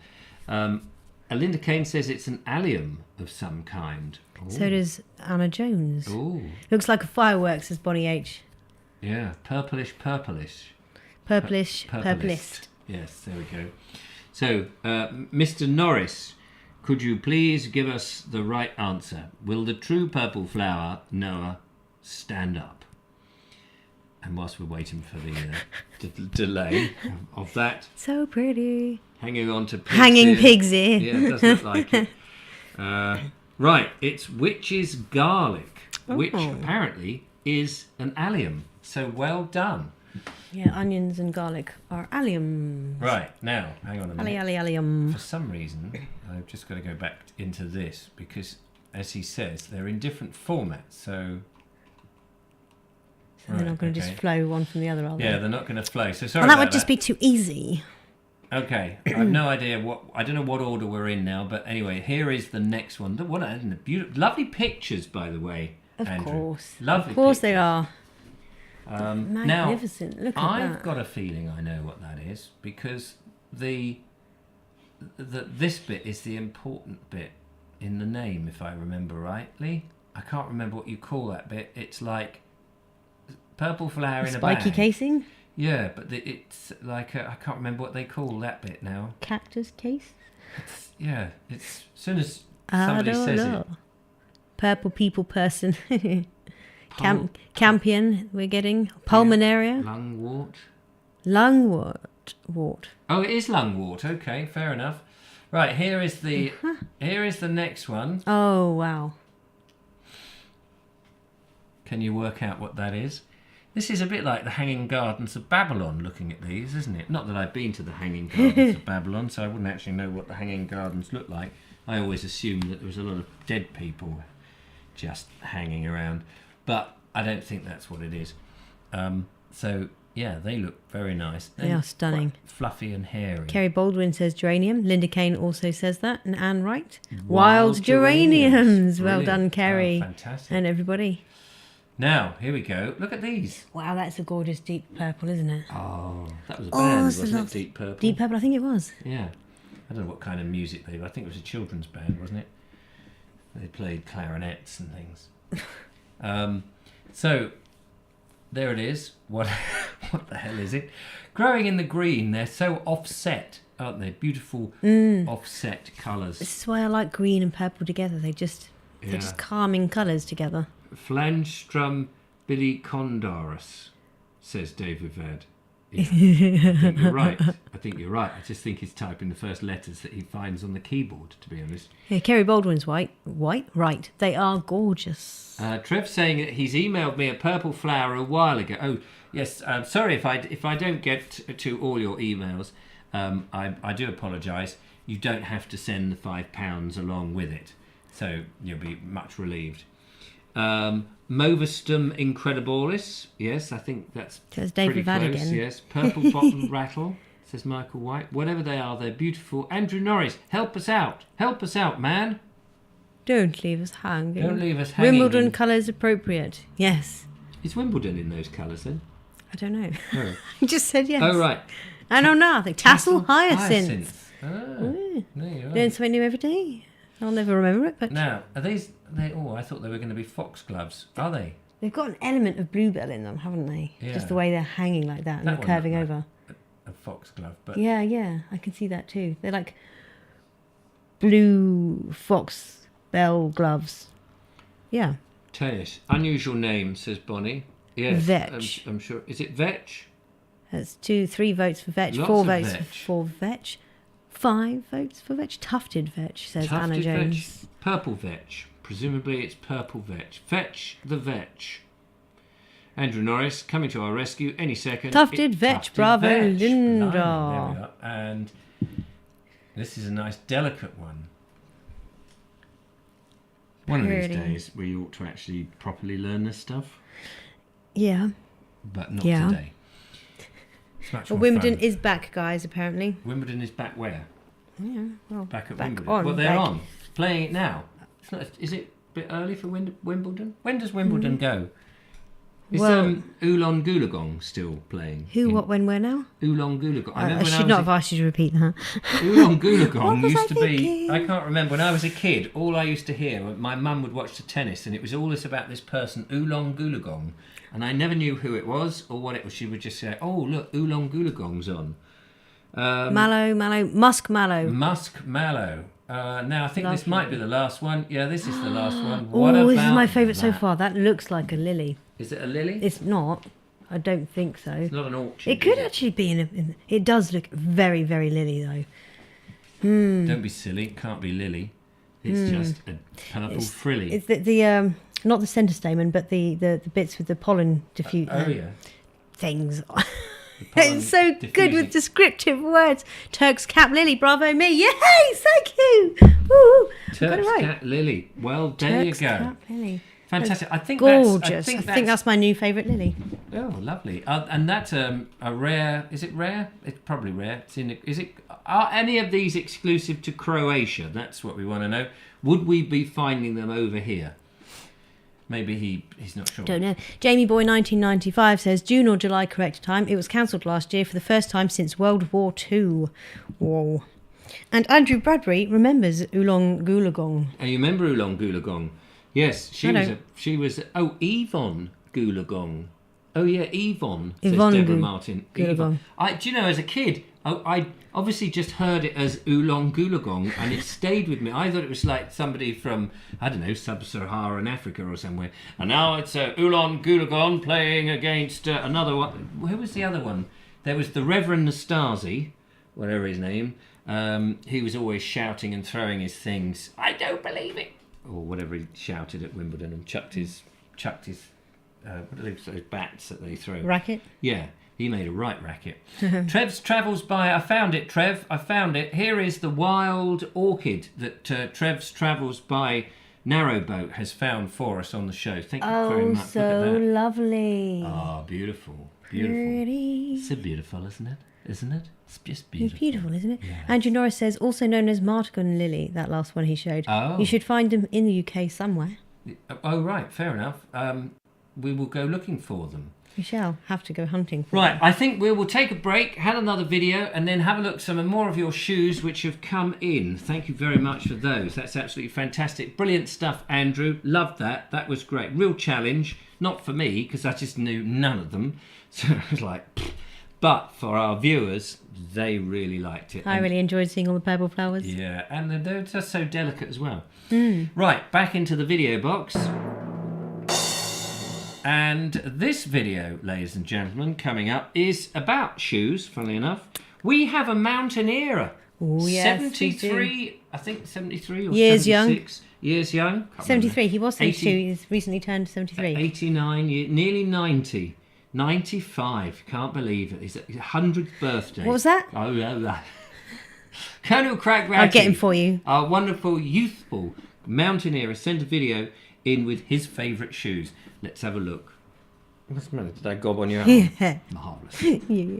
Linda Kane says it's an allium of some kind. Ooh. So does Anna Jones. Ooh. Looks like a fireworks, says Bonnie H. Yeah, purplish. Purplist. Yes, there we go. So, Mr. Norris, could you please give us the right answer? Will the true purple flower, Noah, stand up? And whilst we're waiting for the delay of that... So pretty. Hanging on to pig's ear. Yeah, it does look like it. Right, it's witch's garlic, which apparently is an allium. So well done. Yeah, onions and garlic are alliums. Right, now, hang on a minute. Allium. For some reason, I've just got to go back into this because, as he says, they're in different formats. So they're not going to just flow one from the other, are they? Yeah, they're not going to flow. So sorry well, that about would just be too easy. Okay, I have no idea I don't know what order we're in now, but anyway, here is the next one. What a beautiful, lovely pictures, by the way, Andrew. Of course. Lovely Of course pictures. they are. Magnificent. Now, look at I've that. got a feeling I know what that is because this bit is the important bit in the name, if I remember rightly. I can't remember what you call that bit. It's like purple flower in a bag. Spiky casing? Yeah, but it's like I can't remember what they call that bit now. Cactus case? Yeah, it's as soon as somebody says it. Purple people person. Campion, we're getting. Pulmonaria. Lungwort. Oh, it is lungwort. Okay, fair enough. Right, here is the next one. Oh, wow. Can you work out what that is? This is a bit like the Hanging Gardens of Babylon, looking at these, isn't it? Not that I've been to the Hanging Gardens of Babylon, so I wouldn't actually know what the Hanging Gardens look like. I always assumed that there was a lot of dead people just hanging around. But I don't think that's what it is. So, yeah, they look very nice. They are stunning. Fluffy and hairy. Kerry Baldwin says geranium. Linda Kane also says that. And Anne Wright. Wild geraniums. Well done, Kerry. Oh, fantastic. And everybody. Now, here we go. Look at these. Wow, that's a gorgeous deep purple, isn't it? Oh, that was a Oh, band, it's a wasn't it? lovely- Deep Purple. Deep purple, I think it was. Yeah. I don't know what kind of music they were. I think it was a children's band, wasn't it? They played clarinets and things. So, there it is. What the hell is it? Growing in the green. They're so offset, aren't they? Beautiful offset colours. This is why I like green and purple together. They're just calming colours together. Flangstrum bilicondorus, says David Ved. Yeah. I think you're right. I just think he's typing the first letters that he finds on the keyboard, to be honest. Yeah, Kerry Baldwin's white. Right. They are gorgeous. Trev's saying that he's emailed me a purple flower a while ago. Oh, yes. Sorry if I don't get to all your emails. I do apologise. You don't have to send the £5 along with it, so you'll be much relieved. Movestum incredibilis. Yes, I think that's David pretty Vadigan. close. Yes, purple bottom rattle, says Michael White. Whatever they are, they're beautiful. Andrew Norris, help us out, man. Don't leave us hanging. Don't leave us hanging. Wimbledon colours appropriate. Yes. Is Wimbledon in those colours then? I don't know. Oh. I just said yes. Oh right. I don't know. I think tassel hyacinth. Ah, Ooh. there you are. Learn something new every day. I'll never remember it, but Now, are these? I thought they were going to be foxgloves. Are they? they've got an element of bluebell in them, haven't they? Yeah. Just the way they're hanging like that and That they're one curving looked over. like a foxglove, but Yeah, I can see that too. They're like blue fox bell gloves. Yeah. tennis. Unusual name, says Bonnie. Yes, Vetch. I'm sure. Is it Vetch? That's 3 votes for Vetch, Lots 4 of votes vetch. for Vetch, 5 votes for Vetch. Tufted Vetch, says Anna Tufted Jones. Vetch. Purple Vetch. Presumably it's purple Vetch. Fetch the Vetch. Andrew Norris coming to our rescue any second. Tufted Vetch, Tufted bravo, Vetch. Linda. Blimey, there we are. And this is a nice delicate one. One of these Pretty. days we ought to actually properly learn this stuff, Yeah. but not Yeah. today. It's much Well, more Wimbledon fun. is back, guys, apparently. Wimbledon is back where? Yeah, well, Back at back Wimbledon. on, Well, they're back. on. Playing it now. It's not, is it a bit early for Wimbledon? When does Wimbledon go? Is Well- Oolong Goolagong still playing? Who, in- what, when, where now? Oolong Goolagong. I remember when should was not a- have asked you to repeat that. Oolong What Goolagong was used I to be. thinking? I can't remember. When I was a kid, all I used to hear, my mum would watch the tennis, and it was all this about this person, Oolong Goolagong, and I never knew who it was or what it was. She would just say, "Oh, look, Oolong Goolagong's on." Mallow, Musk Mallow. Musk Mallow. Now I think this Lovely. might be the last one. Yeah, this is the last one. What Oh, this is about my favourite so that? far. That looks like a lily. Is it a lily? It's not. I don't think so. It's not an orchid. It could is it? actually be it does look very, very lily, though. Don't be silly. It can't be lily. It's just a purple frilly. It's the not the centre stamen, but the bits with the pollen diffuse Oh yeah. things. pollen It's so good diffusing. with descriptive words. Turk's cap lily, bravo me. Yay, thank you. Woo, I got it Turk's right. cat lily. Well, there Turk's you go. cap lily. Fantastic. I think Gorgeous. That's, I think that's my new favourite lily. Oh, lovely. And that's a rare. Is it rare? It's probably rare. It's in. Is it? Are any of these exclusive to Croatia? That's what we want to know. Would we be finding them over here? Maybe he's not sure. Don't know. Jamie Boy 1995 says June or July correct time. It was cancelled last year for the first time since World War II. Whoa. And Andrew Bradbury remembers Oolong Goolagong. Oh, you remember Oolong Goolagong? Yes, she I was. don't. She was. Oh, Yvonne Goolagong. Oh yeah, Yvonne. Yvonne says Deborah Goo- Martin. Goolagong. Yvonne. Do you know? As a kid, I obviously just heard it as Oolong Goolagong, and it stayed with me. I thought it was like somebody from, I don't know, sub-Saharan Africa or somewhere. And now it's Oolong Goolagong playing against another one. Who was the other one? There was the Reverend Nastasi, whatever his name. He was always shouting and throwing his things. I don't believe it, or whatever he shouted at Wimbledon, and chucked his what are those bats that they throw? Racket? Yeah, he made a right racket. Trev's travels by. I found it, Trev. I found it. Here is the wild orchid that Trev's travels by narrowboat has found for us on the show. Thank you very Oh, much. Look so at that. lovely. Ah, beautiful, beautiful. Pretty. So beautiful, isn't it? Isn't it? It's just It's beautiful. beautiful, isn't it? Yeah. Andrew Norris says, also known as Martagon Lily, that last one he showed. Oh. You should find them in the UK somewhere. Oh right, fair enough. we will go looking for them. We shall have to go hunting for Right, them. I think we will take a break, have another video, and then have a look at some more of your shoes which have come in. Thank you very much for those. That's absolutely fantastic. Brilliant stuff, Andrew. Loved that. That was great. Real challenge. Not for me, because I just knew none of them. So I was like, pfft. But for our viewers, they really liked it. I really enjoyed seeing all the purple flowers. Yeah, and they're just so delicate as well. Mm. Right, back into the video box. And this video, ladies and gentlemen, coming up is about shoes, funnily enough. We have a mountaineer. Oh, yes, 73, I think 73 or Years 76. Years young. Can't 73, remember. he was 72, 80, he's recently turned 73. 89, nearly 90. 95, can't believe it. His 100th birthday. What was that? Oh, yeah. Colonel Craig Ratty, I'll get him for you. our wonderful, youthful mountaineer, has sent a video in with his favourite shoes. Let's have a look. What's the matter? Did I gob on your arm? Yeah. Marvellous. Yeah.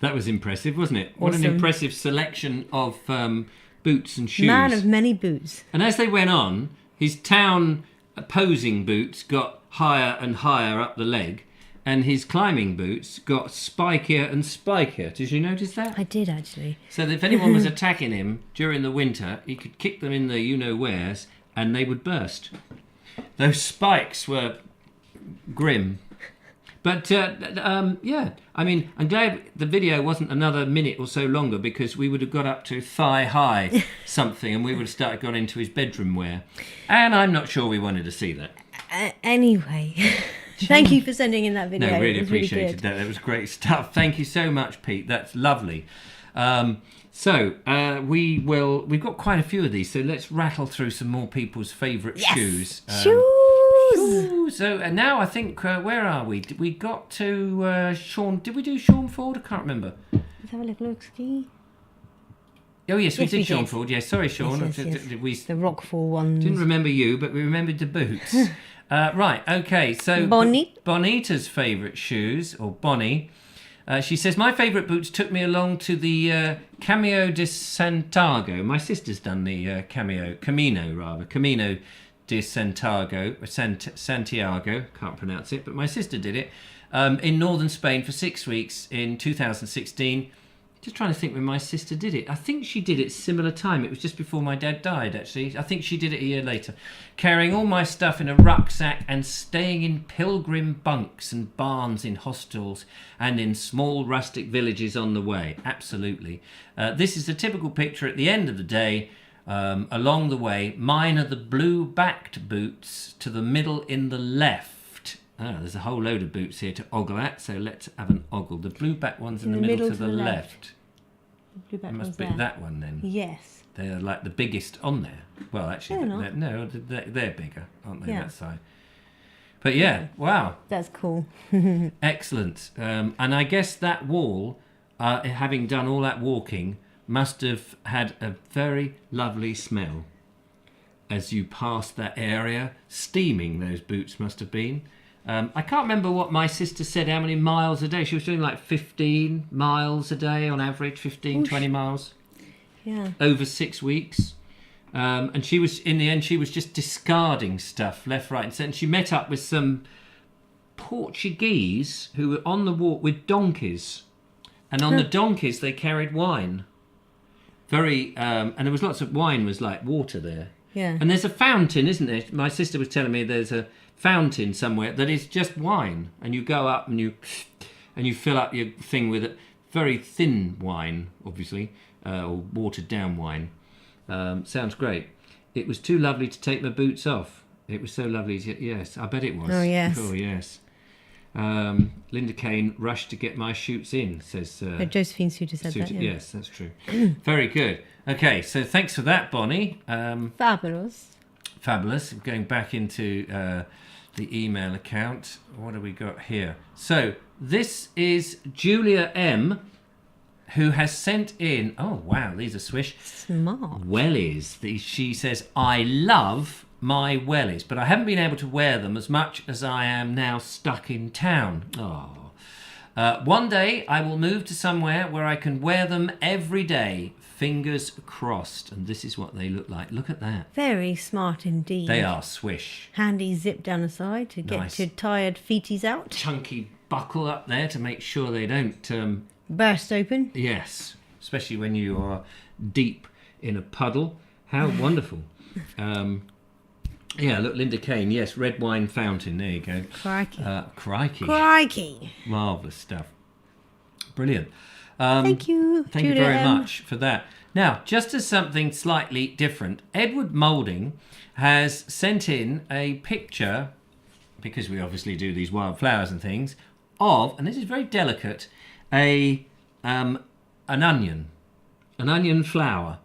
That was impressive, wasn't it? What an Awesome. impressive selection of boots and shoes. Man of many boots. And as they went on, his town posing boots got higher and higher up the leg, and his climbing boots got spikier and spikier. Did you notice that? I did actually. So that if anyone was attacking him during the winter, he could kick them in the you-know-wheres, and they would burst. Those spikes were grim. But, yeah, I mean, I'm glad the video wasn't another minute or so longer, because we would have got up to thigh-high something, and we would have started going into his bedroom wear. And I'm not sure we wanted to see that. Anyway, thank you for sending in that video. No, really It was appreciated good. that. That was great stuff. Thank you so much, Pete. That's lovely. We've got quite a few of these, so let's rattle through some more people's favourite Yes. shoes. Shoes! Ooh, so now I think, where are we? We got to Sean. Did we do Sean Ford? I can't remember. Let's have a little look, ski. Oh, yes, we Yes, did we Sean did. Ford. Yes, sorry, Sean. Yes, yes. We The Rockfall ones. didn't remember you, but we remembered the boots. Right, okay, so Bonnie. Bonita's favourite shoes, or Bonnie. She says, my favourite boots took me along to the Camino de Santiago. My sister's done the Camino de Santiago, can't pronounce it, but my sister did it, in northern Spain for 6 weeks in 2016. Just trying to think when my sister did it. I think she did it similar time. It was just before my dad died, actually. I think she did it a year later. Carrying all my stuff in a rucksack and staying in pilgrim bunks and barns in hostels and in small rustic villages on the way. Absolutely. This is a typical picture at the end of the day. Along the way, mine are the blue-backed boots to the middle in the left. There's a whole load of boots here to ogle at, so let's have an ogle. The blue-back one's in the middle to the left. Blue back It must ones be there. that one then. Yes. They're like the biggest on there. Well, actually, They're not. they're bigger, aren't they, Yeah. that side? But yeah, wow, That's cool. excellent. And I guess that wall, having done all that walking, must have had a very lovely smell as you passed that area. Steaming, those boots must have been. I can't remember what my sister said, how many miles a day. She was doing like 15 miles a day on average, 15, 20 miles Yeah. over 6 weeks. And she was, in the end, she was just discarding stuff left, right, and centre. And she met up with some Portuguese who were on the walk with donkeys. And on the donkeys, they carried wine. And there was lots of wine, was like water there. Yeah. And there's a fountain, isn't there? My sister was telling me there's a fountain somewhere that is just wine. And you go up and you fill up your thing with very thin wine, obviously, or watered down wine. Sounds great. It was too lovely to take my boots off. It was so lovely. Yes, I bet it was. Oh, yes. Oh, yes. Linda Kane rushed to get my shoots in, says... Josephine Suter said that, yeah. Yes, that's true. Very good. Okay, so thanks for that, Bonnie. Fabulous. Fabulous. Going back into the email account. What have we got here? So, this is Julia M., who has sent in... Oh, wow, these are swish. Smart. Wellies. She says, I love my wellies, but I haven't been able to wear them as much as I am now stuck in town. Oh. One day I will move to somewhere where I can wear them every day. Fingers crossed. And this is what they look like. Look at that. Very smart indeed. They are swish. Handy zip down the side to get Nice. your tired feeties out. Chunky buckle up there to make sure they don't... Burst open. Yes, especially when you are deep in a puddle. How wonderful. Yeah, look, Linda Kane. Yes, red wine fountain. There you go. Crikey. Crikey. Crikey. Marvellous stuff. Brilliant. Thank you. Thank you Julia very M. much for that. Now, just as something slightly different, Edward Moulding has sent in a picture, because we obviously do these wildflowers and things, of, and this is very delicate, an onion flower,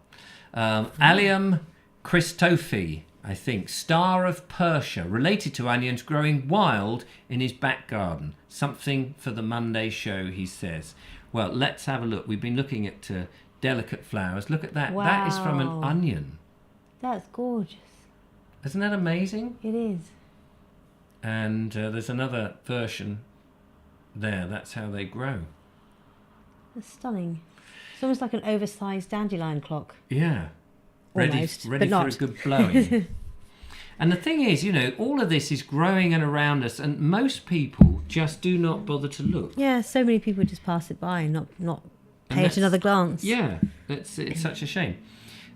Allium Christophi, I think, star of Persia, related to onions growing wild in his back garden. Something for the Monday show, he says. Well, let's have a look. We've been looking at delicate flowers. Look at that. Wow. That is from an onion. That's gorgeous. Isn't that amazing? It is. And there's another version there. That's how they grow. That's stunning. It's almost like an oversized dandelion clock. Yeah. Almost, ready but for not. a good blowing. And the thing is, all of this is growing and around us, and most people just do not bother to look. Yeah, so many people just pass it by and not pay And it that's- another glance. Yeah, it's such a shame.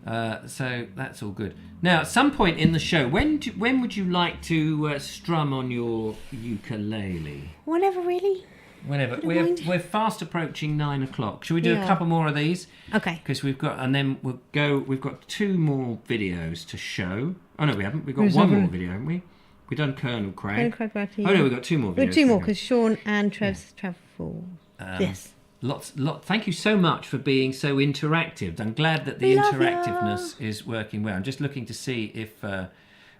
So that's all good. Now, at some point in the show, when would you like to strum on your ukulele? Whenever, really. Whenever. don't mind. We're fast approaching 9 o'clock. Shall we do a Yeah. couple more of these? Okay. Because we've got, and then we've got 2 more videos to show. Oh no, we haven't. We've got Who's 1 that? more video, haven't we? We've done Colonel Crag. Craig, Oh no, we've got 2 more videos. We've got 2 more to go. because Sean and Trev's travel. Yes. Thank you so much for being so interactive. I'm glad that the We love interactiveness is working well. I'm just looking to see if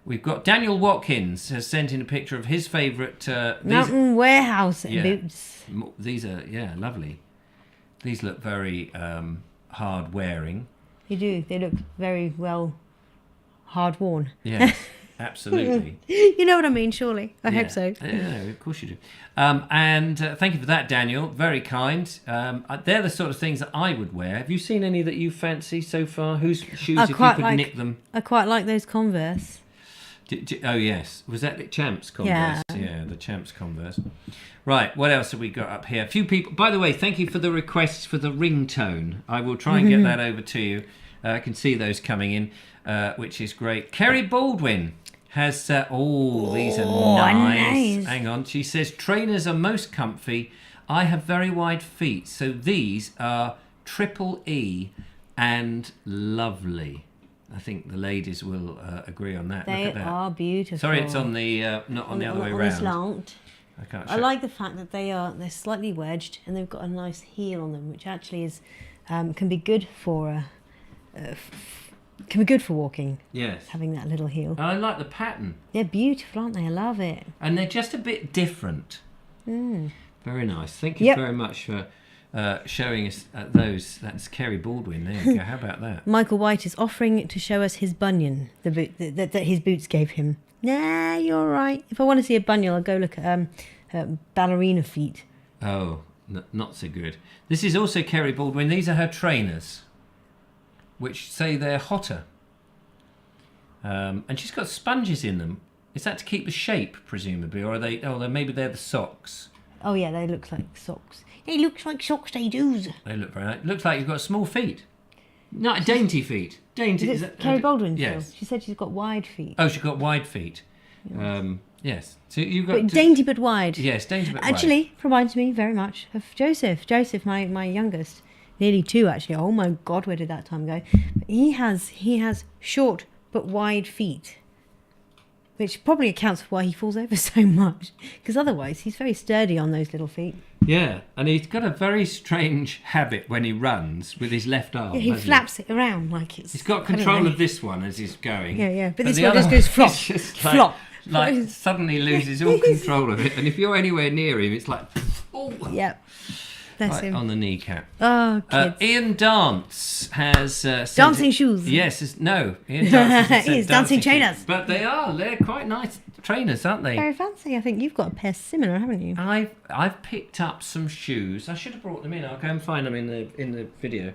we've got Daniel Watkins has sent in a picture of his favourite. Mountain Warehouse Yeah. boots. These are lovely. These look very hard wearing. They do. They look very well hard worn. Yes, absolutely. You know what I mean, surely. I hope so. Yeah, of course you do. And thank you for that, Daniel. Very kind. They're the sort of things that I would wear. Have you seen any that you fancy so far? Whose shoes, if you could nick them? I quite like those Converse. Oh, yes. Was that the Champs Converse? Yeah, the Champs Converse. Right, what else have we got up here? A few people... By the way, thank you for the requests for the ringtone. I will try and get that over to you. I can see those coming in, which is great. Kerry Baldwin has... these are nice. Nice. Hang on. She says, trainers are most comfy. I have very wide feet, so these are triple E and lovely. I think the ladies will agree on that. They Look at that. are beautiful. Sorry, it's on the not on the other way on round. the slant. I can't. I like the fact that they're slightly wedged and they've got a nice heel on them, which actually is can be good for walking. Yes. Having that little heel. I like the pattern, They're beautiful, aren't they? I love it. and they're just a bit different. Mm. Very nice. Thank you Yep. very much for showing us those. That's Kerry Baldwin. There you go. How about that? Michael White is offering to show us his bunion, the boot that his boots gave him. Nah, you're all right. If I want to see a bunyal, I'll go look at ballerina feet. Oh, not so good. This is also Kerry Baldwin. These are her trainers, which say they're hotter. And she's got sponges in them. Is that to keep the shape, presumably, or are they? Oh, maybe they're the socks. Oh yeah, they look like socks. They look like socks, they do. They look very nice. Looks like you've got small feet. Not dainty feet. Dainty. Is it Kerry Baldwin? Yes. Still? She said she's got wide feet. Oh, she's got wide feet. Yes. So you've got But dainty but wide. Yes, dainty but wide. Actually, reminds me very much of Joseph. Joseph, my youngest, nearly 2 actually. Oh my God, where did that time go? But he has short but wide feet, which probably accounts for why he falls over so much. Because otherwise, he's very sturdy on those little feet. Yeah, and he's got a very strange habit when he runs with his left arm. Yeah, he flaps it around like it's. He's got control of this one as he's going. Yeah. But this the one other just goes flop, is just like, flop. Like suddenly loses all control of it, and if you're anywhere near him, it's like, oh, Yep. That's right him. on the kneecap. Oh, kids. Ian Dance has sent Dancing shoes. Yes, no. Ian Dance has sent It's dancing trainers. shoes. But they're quite nice trainers, aren't they? Very fancy. I think you've got a pair similar, haven't you? I've picked up some shoes. I should have brought them in. I'll go and find them in the video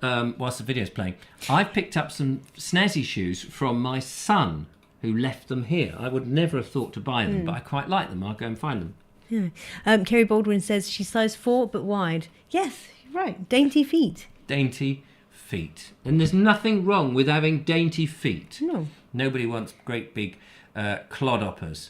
whilst the video's playing. I've picked up some snazzy shoes from my son, who left them here. I would never have thought to buy them, but I quite like them. I'll go and find them. Yeah. Kerry Baldwin says she's size 4 but wide. Yes, you're right. Dainty feet. Dainty feet. And there's nothing wrong with having dainty feet. No. Nobody wants great big clodhoppers.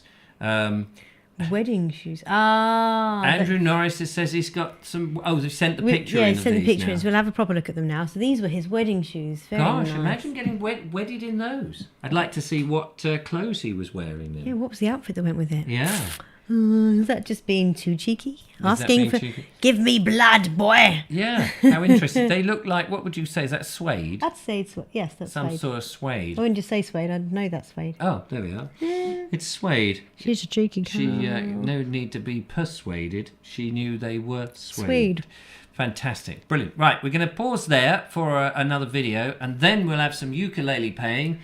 Wedding shoes. Ah. Andrew Norris says he's got some... Oh, they've sent the picture in Yeah, of sent the these picture now. in, so we'll have a proper look at them now. So these were his wedding shoes. Very Gosh, nice. imagine getting wedded in those. I'd like to see what clothes he was wearing then. Yeah, what was the outfit that went with it? Yeah. Is that just being too cheeky? Asking being for... cheeky? Give me blood, boy! Yeah, how interesting. They look like, what would you say, is that suede? I'd say it's... Yes, that's Some suede. sort of suede. I wouldn't just say suede, I'd know that's suede. Oh, there we are. It's suede. She's a cheeky She no need to be persuaded. She knew they were suede. Suede. Fantastic. Brilliant. Right, we're going to pause there for another video, and then we'll have some ukulele playing,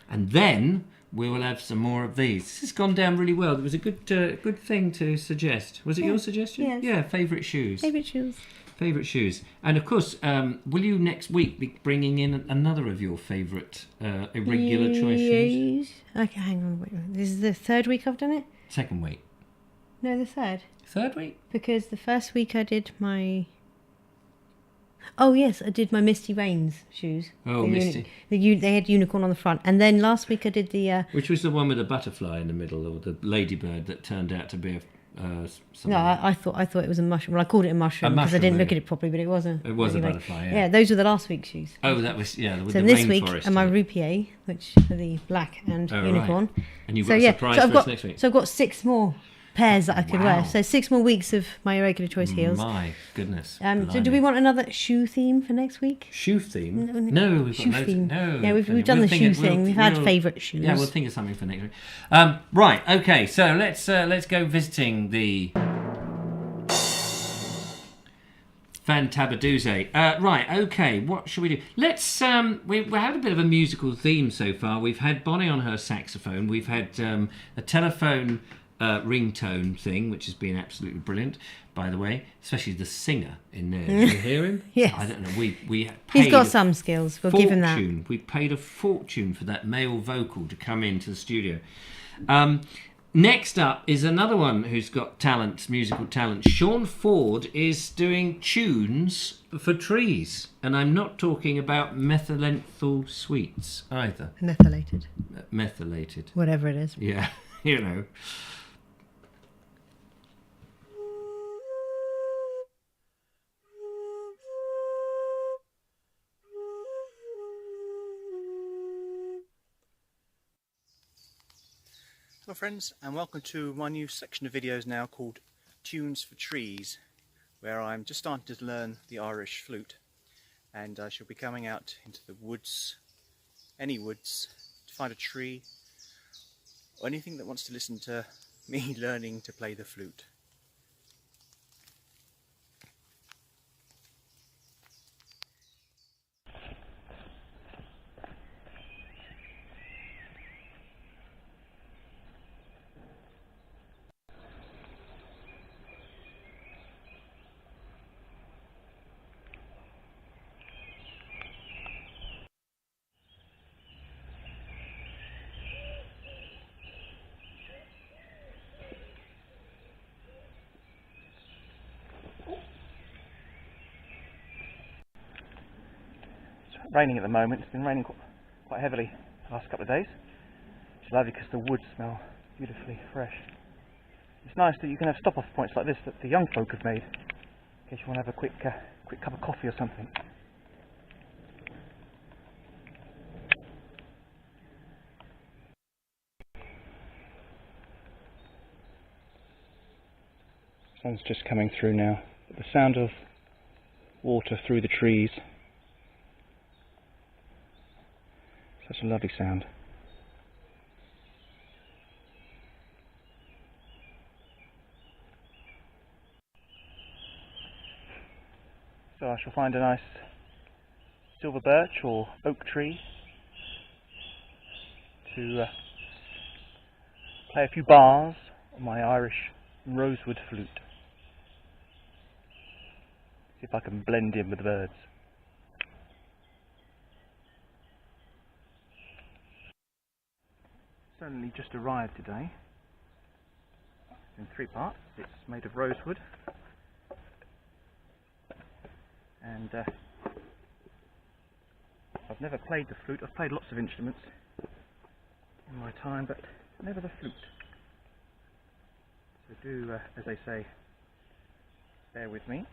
and then we will have some more of these. This has gone down really well. It was a good thing to suggest. Was it your suggestion? Yes. Yeah, favourite shoes. Favourite shoes. Favourite shoes. And of course, will you next week be bringing in another of your favourite irregular choice shoes? Okay, hang on. Wait. This is the 3rd week I've done it? Second week. No, the 3rd. Third week? Because the first week I did my... Oh, yes, I did my Misty Rains shoes. Oh, The Misty. they had unicorn on the front. And then last week I did the... Which was the one with the butterfly in the middle, or the ladybird that turned out to be something. No, I thought it was a mushroom. Well, I called it a mushroom because I mushroom, didn't look maybe. at it properly, but it wasn't. It was a butterfly, yeah. Yeah, those were the last week's shoes. Oh, that was, yeah, with So the this week rainforest are my in it. Rupier, which are the black and Oh, right. unicorn. And you've So got a yeah, surprise so I've for us got next week. so I've got 6 more pairs that I could Wow. wear. So 6 more weeks of my irregular choice heels. My goodness. So do blimey. we want another shoe theme for next week? Shoe theme? No, No, we've shoe got loads. theme. No, Yeah, we've we'll done the think shoe it- thing. We've had favourite shoes. Yeah, we'll think of something for next week. Right, okay, so let's go visiting the Fantabadooze. Right, okay, what should we do? Let's we had a bit of a musical theme so far. We've had Bonnie on her saxophone. We've had a telephone ringtone thing, which has been absolutely brilliant, by the way, especially the singer in there. Did you hear him? Yes. I don't know. We paid He's got some skills. We'll give him that. fortune. We paid a fortune for that male vocal to come into the studio. Next up is another one who's got talent, musical talent. Sean Ford is doing tunes for trees, and I'm not talking about methylenthal sweets either. Methylated. Methylated. Whatever it is. Yeah, you know. Hello friends, and welcome to my new section of videos now called Tunes for Trees, where I'm just starting to learn the Irish flute, and I shall be coming out into the woods, any woods, to find a tree or anything that wants to listen to me learning to play the flute. raining at the moment. It's been raining quite heavily the last couple of days. It's lovely because the woods smell beautifully fresh. It's nice that you can have stop-off points like this that the young folk have made, in case you want to have a quick cup of coffee or something. Sun's just coming through now. The sound of water through the trees. Such a lovely sound. So I shall find a nice silver birch or oak tree to play a few bars on my Irish rosewood flute. See if I can blend in with the birds. It's only just arrived today. It's in 3 parts. It's made of rosewood. And I've never played the flute. I've played lots of instruments in my time, but never the flute. So do, as they say, bear with me.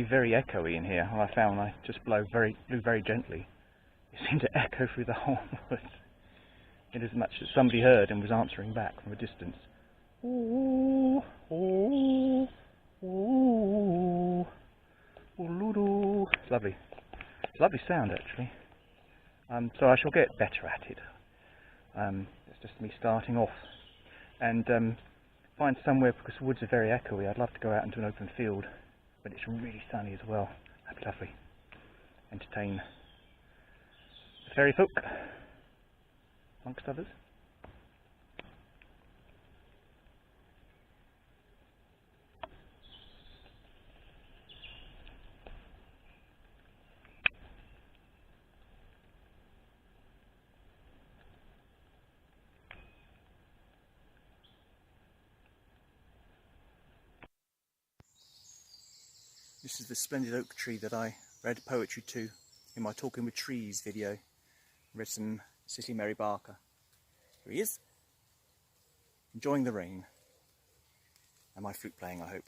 Very echoey in here. I found I just blew very gently. It seemed to echo through the whole woods, in as much as somebody heard and was answering back from a distance. Ooh, ooh, ooh, ooh, it's lovely. It's a lovely sound actually. So I shall get better at it. It's just me starting off, and find somewhere, because the woods are very echoey. I'd love to go out into an open field. But it's really sunny as well. That'd be lovely. Entertain the fairy folk, amongst others. This is the splendid oak tree that I read poetry to in my Talking with Trees video. Read some City Mary Barker. Here he is, enjoying the rain and my flute playing, I hope.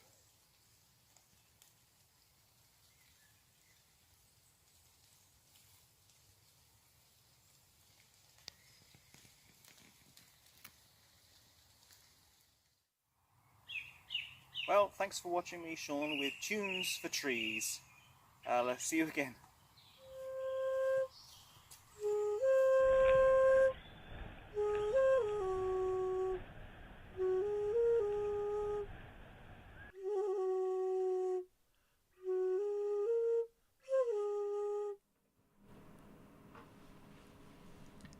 Well, thanks for watching me, Sean, with Tunes for Trees. I'll see you again.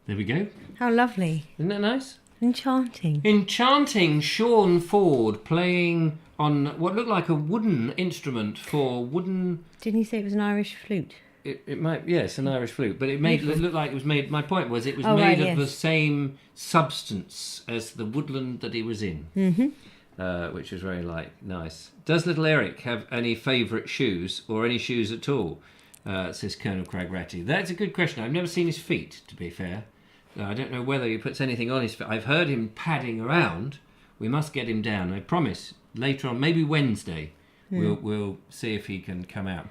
There we go. How lovely. Isn't that nice? Enchanting. Enchanting Sean Ford playing on what looked like a wooden instrument for wooden... Didn't you say it was an Irish flute? It might, yes, an Irish flute, but it looked like it was made... My point was it was Oh, made right, of the yes. same substance as the woodland that he was in, which was very nice. Does little Eric have any favourite shoes, or any shoes at all? says Colonel Cragratty. That's a good question. I've never seen his feet, to be fair. I don't know whether he puts anything on his feet. I've heard him padding around. We must get him down. I promise. Later on, maybe Wednesday, we'll see if he can come out.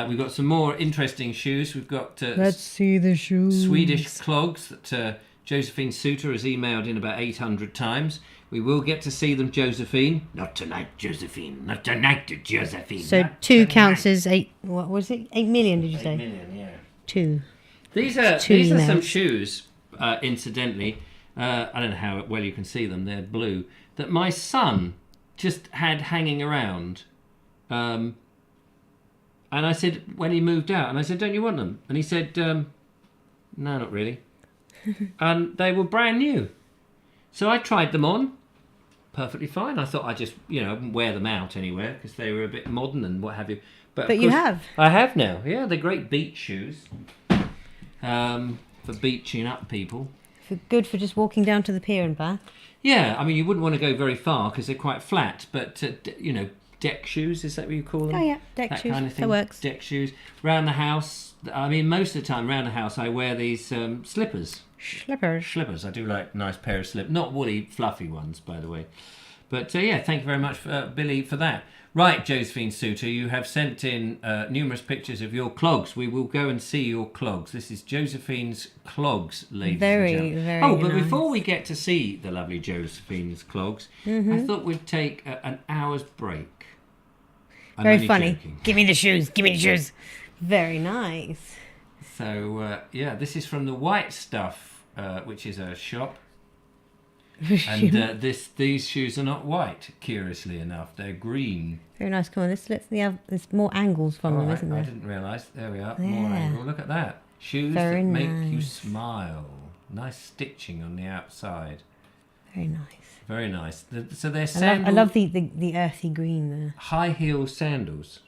We've got some more interesting shoes. We've got Let's see the shoes. Swedish clogs that Josephine Suter has emailed in about 800 times. We will get to see them, Josephine. Not tonight, Josephine. Not tonight, Josephine. So Not 2 tonight. counts as 8. What was it? 8 million? Did you say? 8 million, yeah. 2. These are Two some emails. shoes. Incidentally, I don't know how well you can see them. They're blue. That my son just had hanging around. And I said, when he moved out, and I said, don't you want them? And he said, no, not really. And they were brand new. So I tried them on. Perfectly fine. I thought I just, wouldn't wear them out anywhere because they were a bit modern and what have you. But of you course, have. I have now. Yeah, they're great beach shoes. For beaching up people. Good for just walking down to the pier and back. Yeah, I mean, you wouldn't want to go very far because they're quite flat, but, deck shoes, is that what you call them? Oh, yeah, deck that shoes. Kind of thing. That works. Deck shoes. Round the house, I mean, most of the time round the house I wear these slippers. Slippers. Slippers. I do like a nice pair of slippers. Not woolly, fluffy ones, by the way. But, yeah, thank you very much, Billy, for that. Right, Josephine Suter, you have sent in numerous pictures of your clogs. We will go and see your clogs. This is Josephine's clogs, ladies and gentlemen. Very Oh, but nice. before we get to see the lovely Josephine's clogs, I thought we'd take an hour's break. I'm Very only funny. joking. Give me the shoes. Give me the shoes. Very nice. So, this is from the White Stuff, which is a shop. And these shoes are not white, curiously enough. They're green. Very nice. Come on, there's more angles from them, isn't there? I didn't realise. There we are. More Yeah. angle. Look at that. Shoes Very that make you nice. smile. Nice stitching on the outside. Very nice. Very nice. So they're I sandals. love the earthy green there. High heel sandals.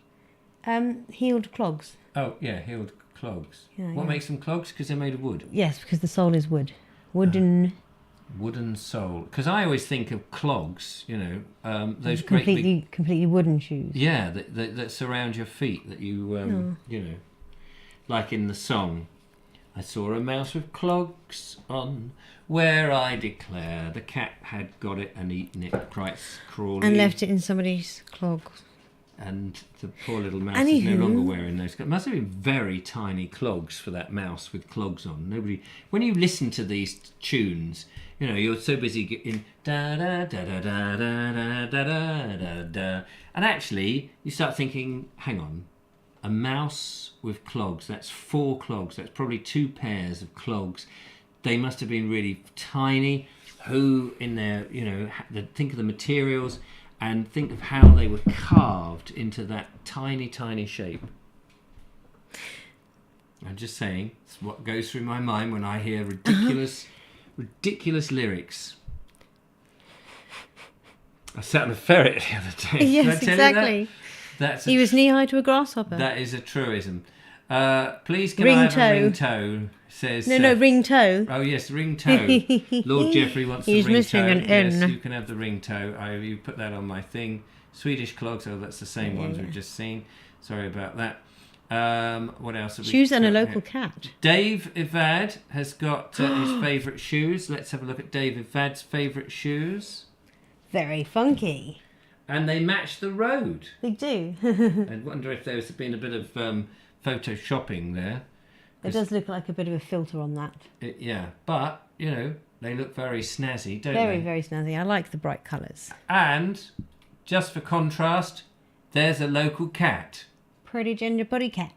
Heeled clogs. Oh, yeah, heeled clogs. Yeah, What yeah. makes them clogs? Because they're made of wood. Yes, because the sole is wood. Wooden. Wooden sole. Because I always think of clogs, those great big... completely wooden shoes. Yeah, that surround your feet, that you, like in the song. I saw a mouse with clogs on, where I declare the cat had got it and eaten it, Christ Crawley. And left it in somebody's clogs. And the poor little mouse is no Anywho. longer wearing those. It must have been very tiny clogs for that mouse with clogs on. Nobody. When you listen to these tunes, you're so busy getting da da da da da da da da da da, and actually you start thinking, hang on, a mouse with clogs. That's 4 clogs. That's probably 2 pairs of clogs. They must have been really tiny. Who in there? Think of the materials. And think of how they were carved into that tiny, tiny shape. I'm just saying, it's what goes through my mind when I hear ridiculous lyrics. I sat on a ferret the other day. Did I Yes, tell you that? exactly. That's He was knee high to a grasshopper. that is a truism. Please can Ring I have toe. a ring toe? Says No, ring toe. Oh yes, ring toe. Lord Jeffrey wants He's the ring missing toe. an Yes, N. you can have the ring toe. You put that on my thing. Swedish clogs. Oh, that's the same ones we've just seen. Sorry about that. What else have we Shoes and a got local here? cat. Dave Ivad has got his favourite shoes. Let's have a look at Dave Ivad's favourite shoes. Very funky. And they match the road. They do. I wonder if there's been a bit of photoshopping there. It does look like a bit of a filter on that. Yeah, but, they look very snazzy, don't Very, they? very snazzy. I like the bright colours. And, just for contrast, there's a local cat. Pretty ginger body cat.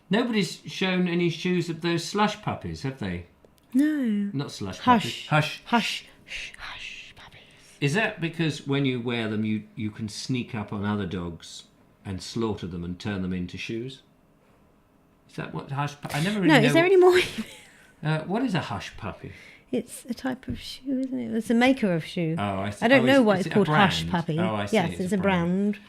Nobody's shown any shoes of those slush puppies, have they? No. Not slush Hush. puppies. Hush. Hush. Shh, hush, puppies. Is that because when you wear them, you can sneak up on other dogs and slaughter them and turn them into shoes? Is that what hush puppy? I never really No, know. is there any more? What is a hush puppy? It's a type of shoe, isn't it? It's a maker of shoe. Oh, I see. I don't Oh, know is why it it's a called Hush brand? Puppy. Oh, I see. Yes, it's a brand.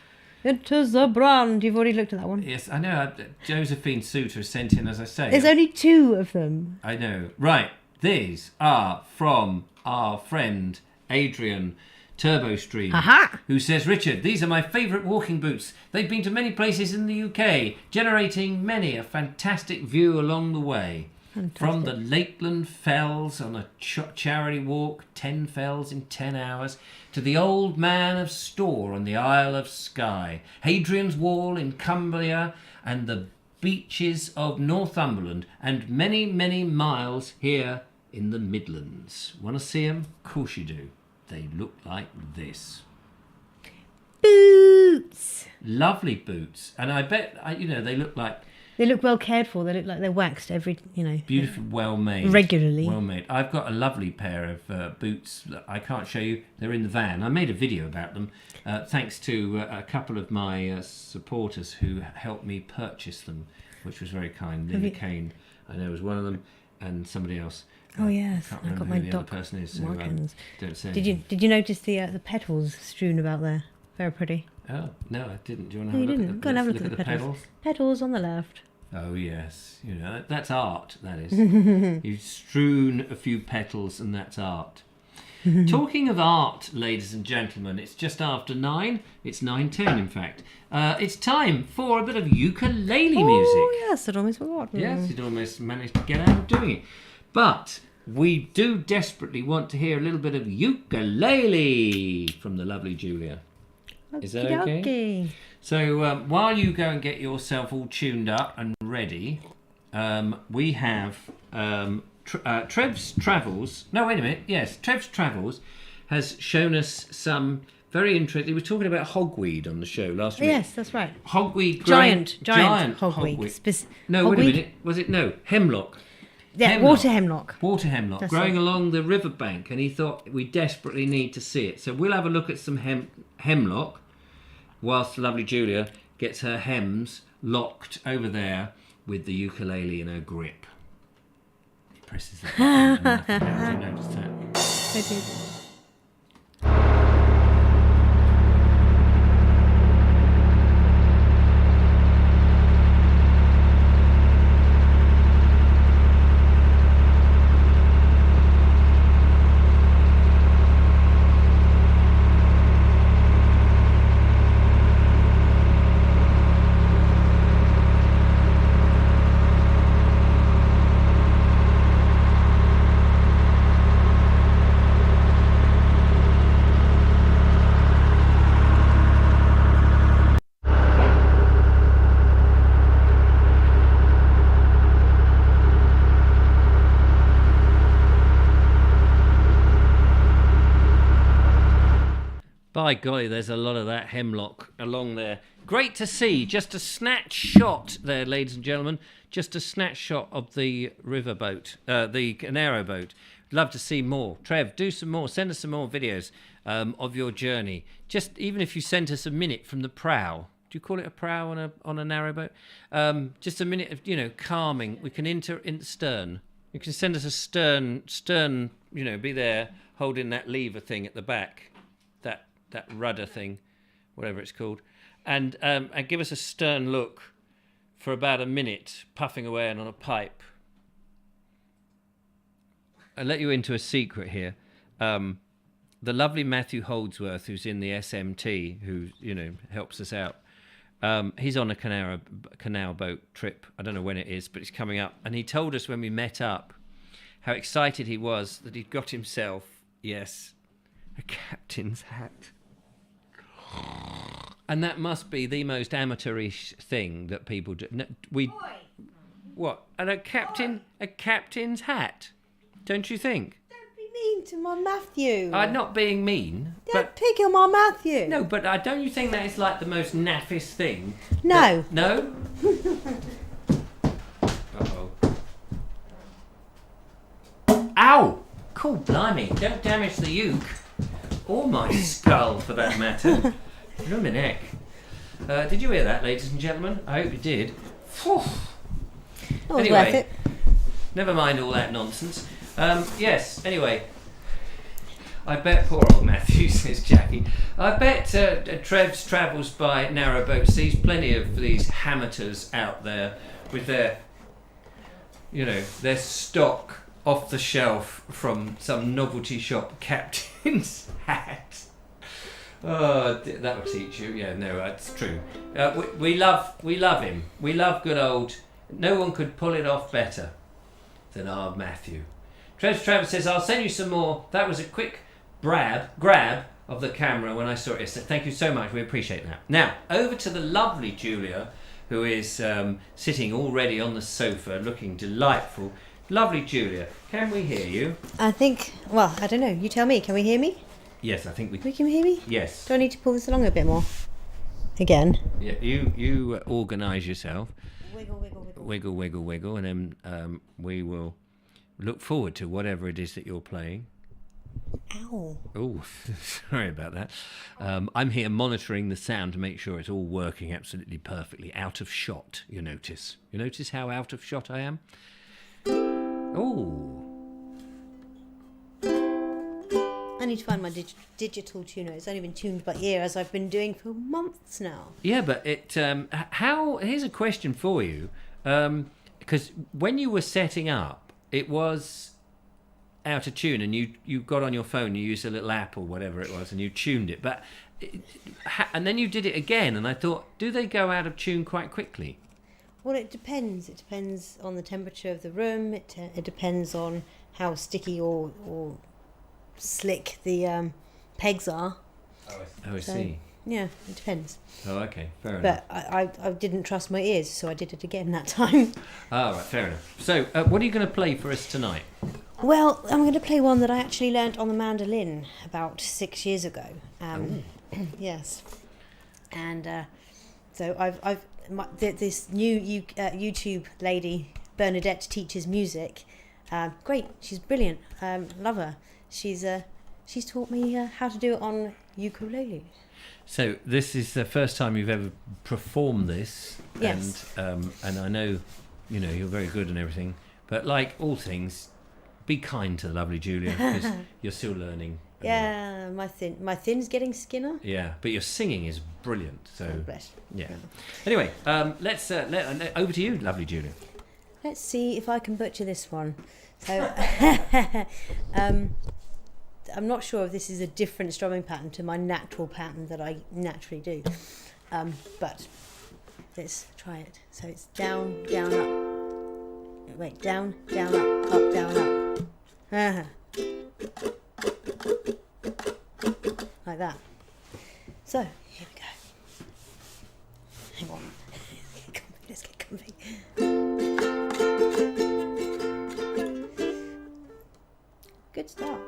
It is a brand. You've already looked at that one. Yes, I know. Josephine Suter has sent in, as I say. There's only 2 of them. I know. Right. These are from our friend Adrian Turbo Stream, Aha! who says, Richard, these are my favourite walking boots. They've been to many places in the UK, generating many a fantastic view along the way. From the Lakeland Fells on a charity walk, 10 fells in 10 hours, to the Old Man of Store on the Isle of Skye, Hadrian's Wall in Cumbria, and the beaches of Northumberland, and many, many miles here in the Midlands. Want to see them? Of course you do. They look like this. Boots. Lovely boots. And I bet, they look like... They look well cared for. They look like they're waxed every, Beautiful, well made. regularly. Well made. I've got a lovely pair of boots that I can't show you. They're in the van. I made a video about them thanks to a couple of my supporters who helped me purchase them, which was very kind. Linda Kane, I know, was one of them, and somebody else. Oh yes, I can't I remember got my who the other Doc person is. So, Watkins. don't say Did you notice the petals strewn about there? Very pretty. Oh no, I didn't. Do you want No, to have you a look didn't. at the, Go and have a let's look at the petals. petals? Petals on the left. Oh yes, that's art. That is. You've strewn a few petals, and that's art. Talking of art, ladies and gentlemen, it's just after 9. It's 9:10, in fact. It's time for a bit of ukulele music. Oh yes, I'd almost forgotten. Yes, you'd almost managed to get out of doing it. But we do desperately want to hear a little bit of ukulele from the lovely Julia. Is that okay? Okey-dokey. So while you go and get yourself all tuned up and ready, we have Trev's Travels. No, wait a minute. Yes, Trev's Travels has shown us some very interesting. He was talking about hogweed on the show last week. Yes, that's right. Hogweed. Giant hogweed. No, wait a Hogweed? minute. Was it no hemlock? Yeah, Hemlock. water hemlock. Water hemlock That's growing right. along the riverbank, and he thought we desperately need to see it. So we'll have a look at some hemlock, whilst lovely Julia gets her hems locked over there with the ukulele in her grip. Presses that button and nothing else. You noticed that? I did. By golly, there's a lot of that hemlock along there. Great to see. Just a snatch shot there, ladies and gentlemen. Just a snatch shot of the riverboat, the narrow boat. Love to see more. Trev, do some more. Send us some more videos of your journey. Just even if you sent us a minute from the prow. Do you call it a prow on a narrow boat? Just a minute of calming. We can enter in the stern. You can send us a stern. Be there holding that lever thing at the back. That rudder thing, whatever it's called, and give us a stern look for about a minute, puffing away on a pipe. I'll let you into a secret here. The lovely Matthew Holdsworth, who's in the SMT, who helps us out. He's on a canal boat trip. I don't know when it is, but it's coming up. And he told us when we met up how excited he was that he'd got himself, yes, a captain's hat. And that must be the most amateurish thing that people do. No, what? And a captain's hat? Don't you think? Don't be mean to my Matthew. I'm not being mean. Don't pick on my Matthew. No, but don't you think that is like the most naffest thing? No. No? Uh-oh. Ow! Cool, blimey. Don't damage the uke. Or my skull, for that matter. You're my neck. Did you hear that, ladies and gentlemen? I hope you did. Phew. That was Anyway, worth it. never mind all that nonsense. Yes, anyway. I bet poor old Matthew, says Jackie. I bet Trev's Travels by Narrowboat sees plenty of these amateurs out there with their, their stock off the shelf from some novelty shop captain's hat. Oh, that will teach you. Yeah, no, that's true. We love him. We love good old. No one could pull it off better than our Matthew. Travis says, "I'll send you some more." That was a quick grab of the camera when I saw it. So thank you so much. We appreciate that. Now over to the lovely Julia, who is sitting already on the sofa, looking delightful. Lovely Julia, can we hear you? I think. Well, I don't know. You tell me. Can we hear me? Yes, I think we. We can hear me. Yes. Do I need to pull this along a bit more? Again. Yeah, you organise yourself. Wiggle, wiggle, wiggle. Wiggle, wiggle, wiggle, and then we will look forward to whatever it is that you're playing. Ow. Oh, sorry about that. I'm here monitoring the sound to make sure it's all working absolutely perfectly. Out of shot, you notice. You notice how out of shot I am? Oh. I need to find my digital tuner. It's only been tuned by ear, as I've been doing for months now. Yeah, but it. Here's a question for you, because when you were setting up, it was out of tune, and you got on your phone, you used a little app or whatever it was, and you tuned it. But and then you did it again, and I thought, do they go out of tune quite quickly? Well, it depends. It depends on the temperature of the room. It depends on how sticky or slick the pegs are. I see. Yeah, it depends. Oh, okay, fair enough. But I didn't trust my ears, so I did it again that time. Oh, right, fair enough. So, what are you going to play for us tonight? Well, I'm going to play one that I actually learnt on the mandolin about 6 years ago. Yes, and so this new YouTube lady, Bernadette, teaches music. Great, she's brilliant. Love her. She's taught me how to do it on ukulele. So this is the first time you've ever performed this, Yes. and I know, you're very good and everything. But like all things, be kind to the lovely Julia, because you're still learning. Yeah, my thin's getting skinner. Yeah, but your singing is brilliant. So Oh, bless. yeah. Anyway, let's over to you, lovely Julia. Let's see if I can butcher this one. So, I'm not sure if this is a different strumming pattern to my natural pattern that I naturally do, but let's try it. So it's down, down, up. Wait, down, down, up, down, up. Like that. So here we go. Hang on. Let's get comfy. Good start.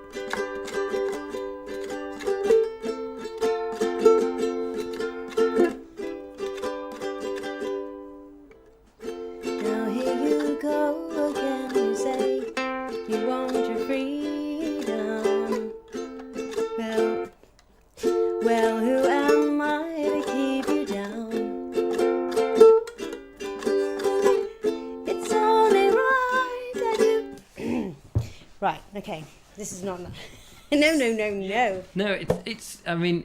Now here you go again, you say you want your freedom. Well, who am I to keep you down? It's only right that you... Right, okay. This is not... No. No, it's. I mean,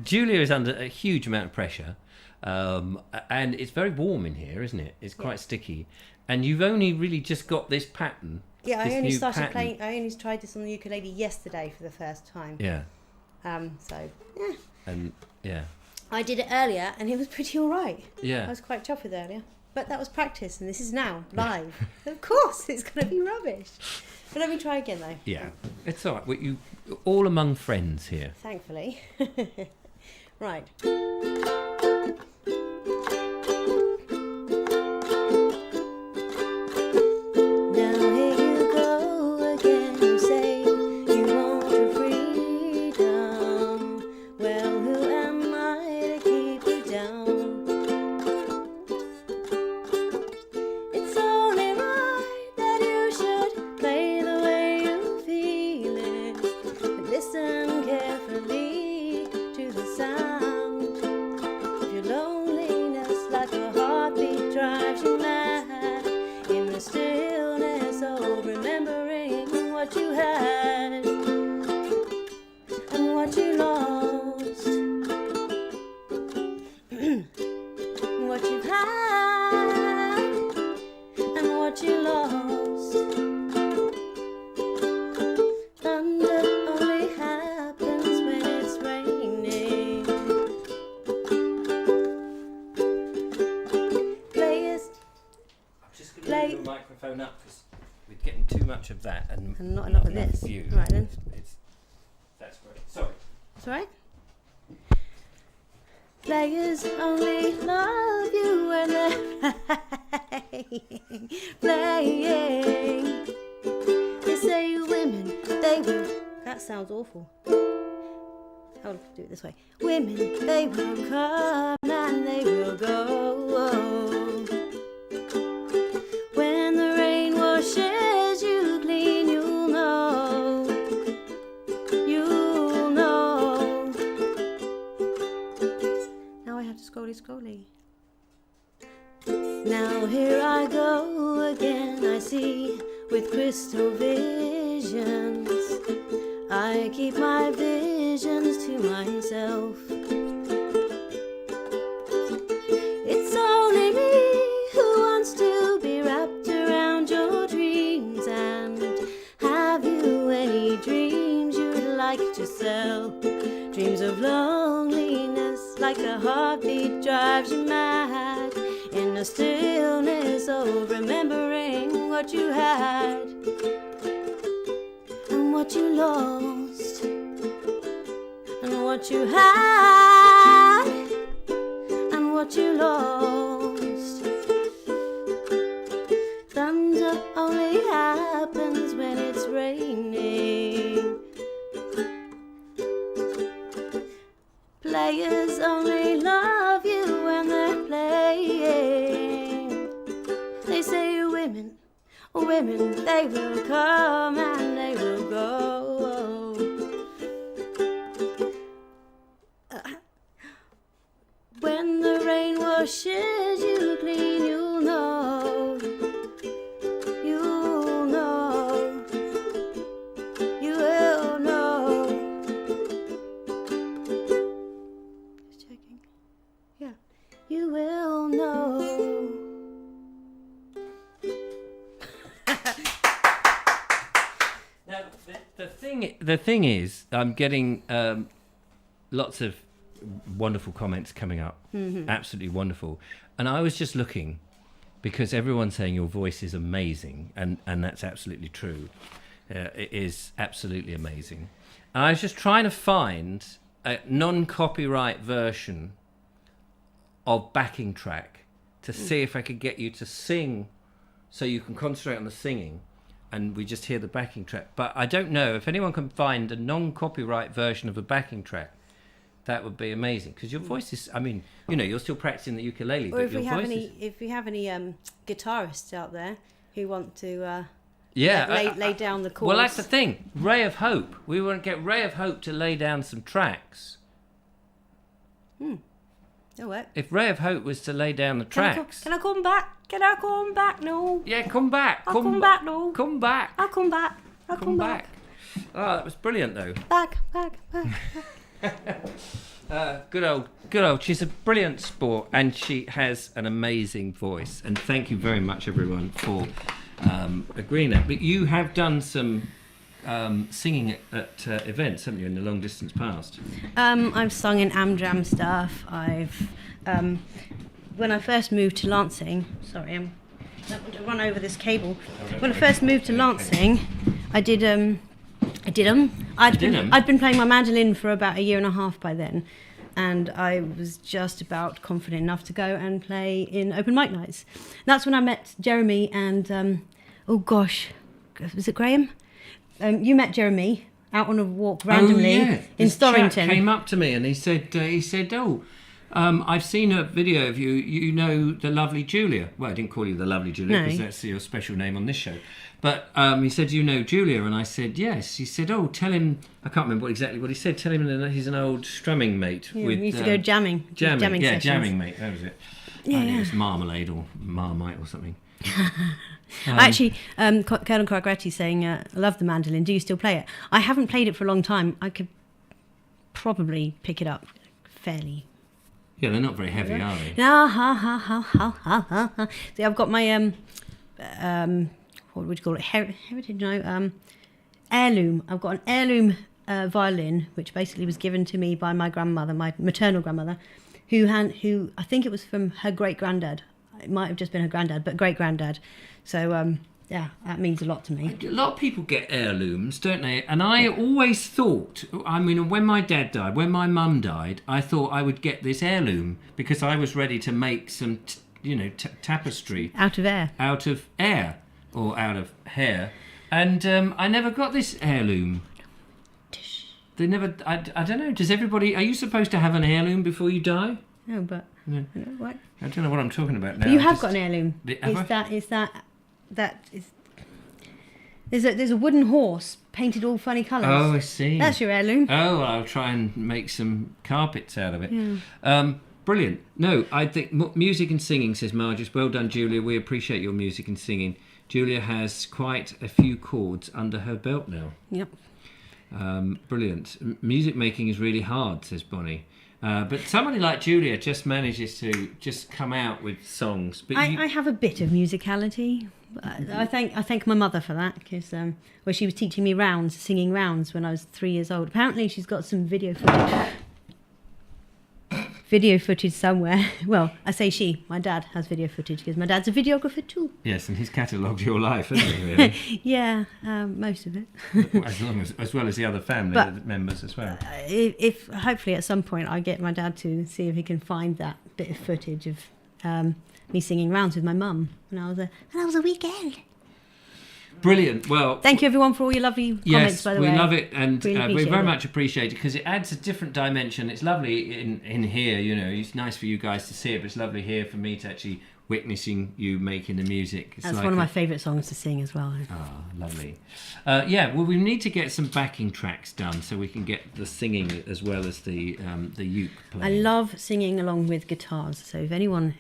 Julia is under a huge amount of pressure, and it's very warm in here, isn't it? It's quite sticky, and you've only really just got this pattern. Yeah, I this only new started pattern. playing... I only tried this on the ukulele yesterday for the first time. Yeah, So, yeah. and yeah, I did it earlier, and it was pretty all right. yeah. I was quite chuffed with earlier. But that was practice, and this is now, live. Of course, it's going to be rubbish. But let me try again, though. Yeah, it's all right. You all among friends here. Thankfully. Right. Now here you go again, you say you want your freedom. Well, who am I to keep you down? It's only right that you should play the way you feel it. But listen carefully to the sound of your loneliness, like a heartbeat drives you mad. In the stillness of remembering what you had and what you lost, what you've had and what you lost. Thunder only happens when it's raining. phone up because we're getting too much of that and not enough of enough this. You. All right then. That's great. Sorry. It's alright. Players only love you when they're playing. They say you women, they will. That sounds awful. I'll do it this way. Women, they will come and they will go. When the rain washes you clean, you'll know. You'll know. Now I have to scrolly. Now here I go again, I see with crystal visions. I keep my visions to myself. It's only me who wants to be wrapped around your dreams. And have you any dreams you'd like to sell? Dreams of loneliness, like a heartbeat drives you mad. In the stillness of remembering what you had and what you lost and what you had and what you lost. Thunder only happens when it's raining. Players only love you when they're playing. They say women, they will come and they will go. When the rain washes you clean, you'll know. You'll know. You will know. Just checking. Yeah. You will know. Now, the thing is, I'm getting lots of wonderful comments coming up. Absolutely wonderful. And I was just looking, because everyone's saying your voice is amazing, and that's absolutely true. It is absolutely amazing. And I was just trying to find a non-copyright version of backing track to see if I could get you to sing, so you can concentrate on the singing and we just hear the backing track. But I don't know if anyone can find a non-copyright version of a backing track. That would be amazing, because your voice is, I mean, you know, you're still practicing the ukulele, Or but if your we have voice any, is... if we have any guitarists out there who want to Yeah, lay down the chords. well, that's the thing. Ray of Hope. We want to get Ray of Hope to lay down some tracks. That'll work. If Ray of Hope was to lay down the tracks... Can I come back? Can I come back? No. Yeah, come back. I'll come back, no. Come back. I'll come back. I'll Come back. Oh, that was brilliant, though. Back. Good old. She's a brilliant sport, and she has an amazing voice. And thank you very much, everyone, for agreeing that. But you have done some singing at events, haven't you, in the long distance past? I've sung in Amjam stuff. I've when I first moved to Lancing. Sorry, I don't want to run over this cable. When I first moved to Lancing, I did 'em. I'd been playing my mandolin for about a year and a half by then, and I was just about confident enough to go and play in open mic nights. That's when I met Jeremy and oh gosh, was it Graham? You met Jeremy out on a walk randomly in This Storrington. chap came up to me and he said, I've seen a video of you. You know the lovely Julia. Well, I didn't call you the lovely Julia because that's your special name on this show. But he said, you know Julia, and I said yes. He said, oh, tell him. I can't remember exactly what he said. Tell him that he's an old strumming mate. Yeah, with, we used to go jamming sessions. Jamming mate. That was it. Yeah, I think it was Marmalade or Marmite or something. Actually, Colonel Caragretti saying, I love the mandolin. Do you still play it? I haven't played it for a long time. I could probably pick it up fairly. Yeah, they're not very heavy, are they? See, I've got my what would you call it? Heritage? No, heirloom. I've got an heirloom violin, which basically was given to me by my grandmother, my maternal grandmother, who I think it was from her great granddad. It might have just been her granddad, but great granddad. So Yeah, that means a lot to me. A lot of people get heirlooms, don't they? And I always thought, I mean, when my dad died, when my mum died, I thought I would get this heirloom because I was ready to make some, tapestry Out of air. out of air or out of hair. And I never got this heirloom. They never, I don't know, does everybody, are you supposed to have an heirloom before you die? No, but No. what? I don't know what I'm talking about now. But you have got an heirloom. Have I? There's a wooden horse painted all funny colours. Oh, I see. That's your heirloom. Oh, well, I'll try and make some carpets out of it. Brilliant. No, I think music and singing, says Margus. Well done, Julia. We appreciate your music and singing. Julia has quite a few chords under her belt now. Yep. Brilliant. Music making is really hard, says Bonnie. But somebody like Julia just manages to just come out with songs. But I have a bit of musicality. I thank my mother for that because she was teaching me singing rounds when I was 3 years old. Apparently she's got some video footage somewhere. Well, I say she. My dad has video footage because my dad's a videographer too. Yes, and he's catalogued your life, hasn't he? Really? Yeah, most of it. as well as the other family members as well. If hopefully at some point I get my dad to see if he can find that bit of footage of me singing rounds with my mum when I was a week old. Brilliant. Well, thank you everyone for all your lovely comments. By the way, we love it, and really we very it. much appreciate it because it adds a different dimension. It's lovely in here, it's nice for you guys to see it, but it's lovely here for me to actually witnessing you making the music. It's That's like one of my favourite songs to sing as well. Oh, lovely. Well, we need to get some backing tracks done so we can get the singing as well as the uke playing. I love singing along with guitars, so if anyone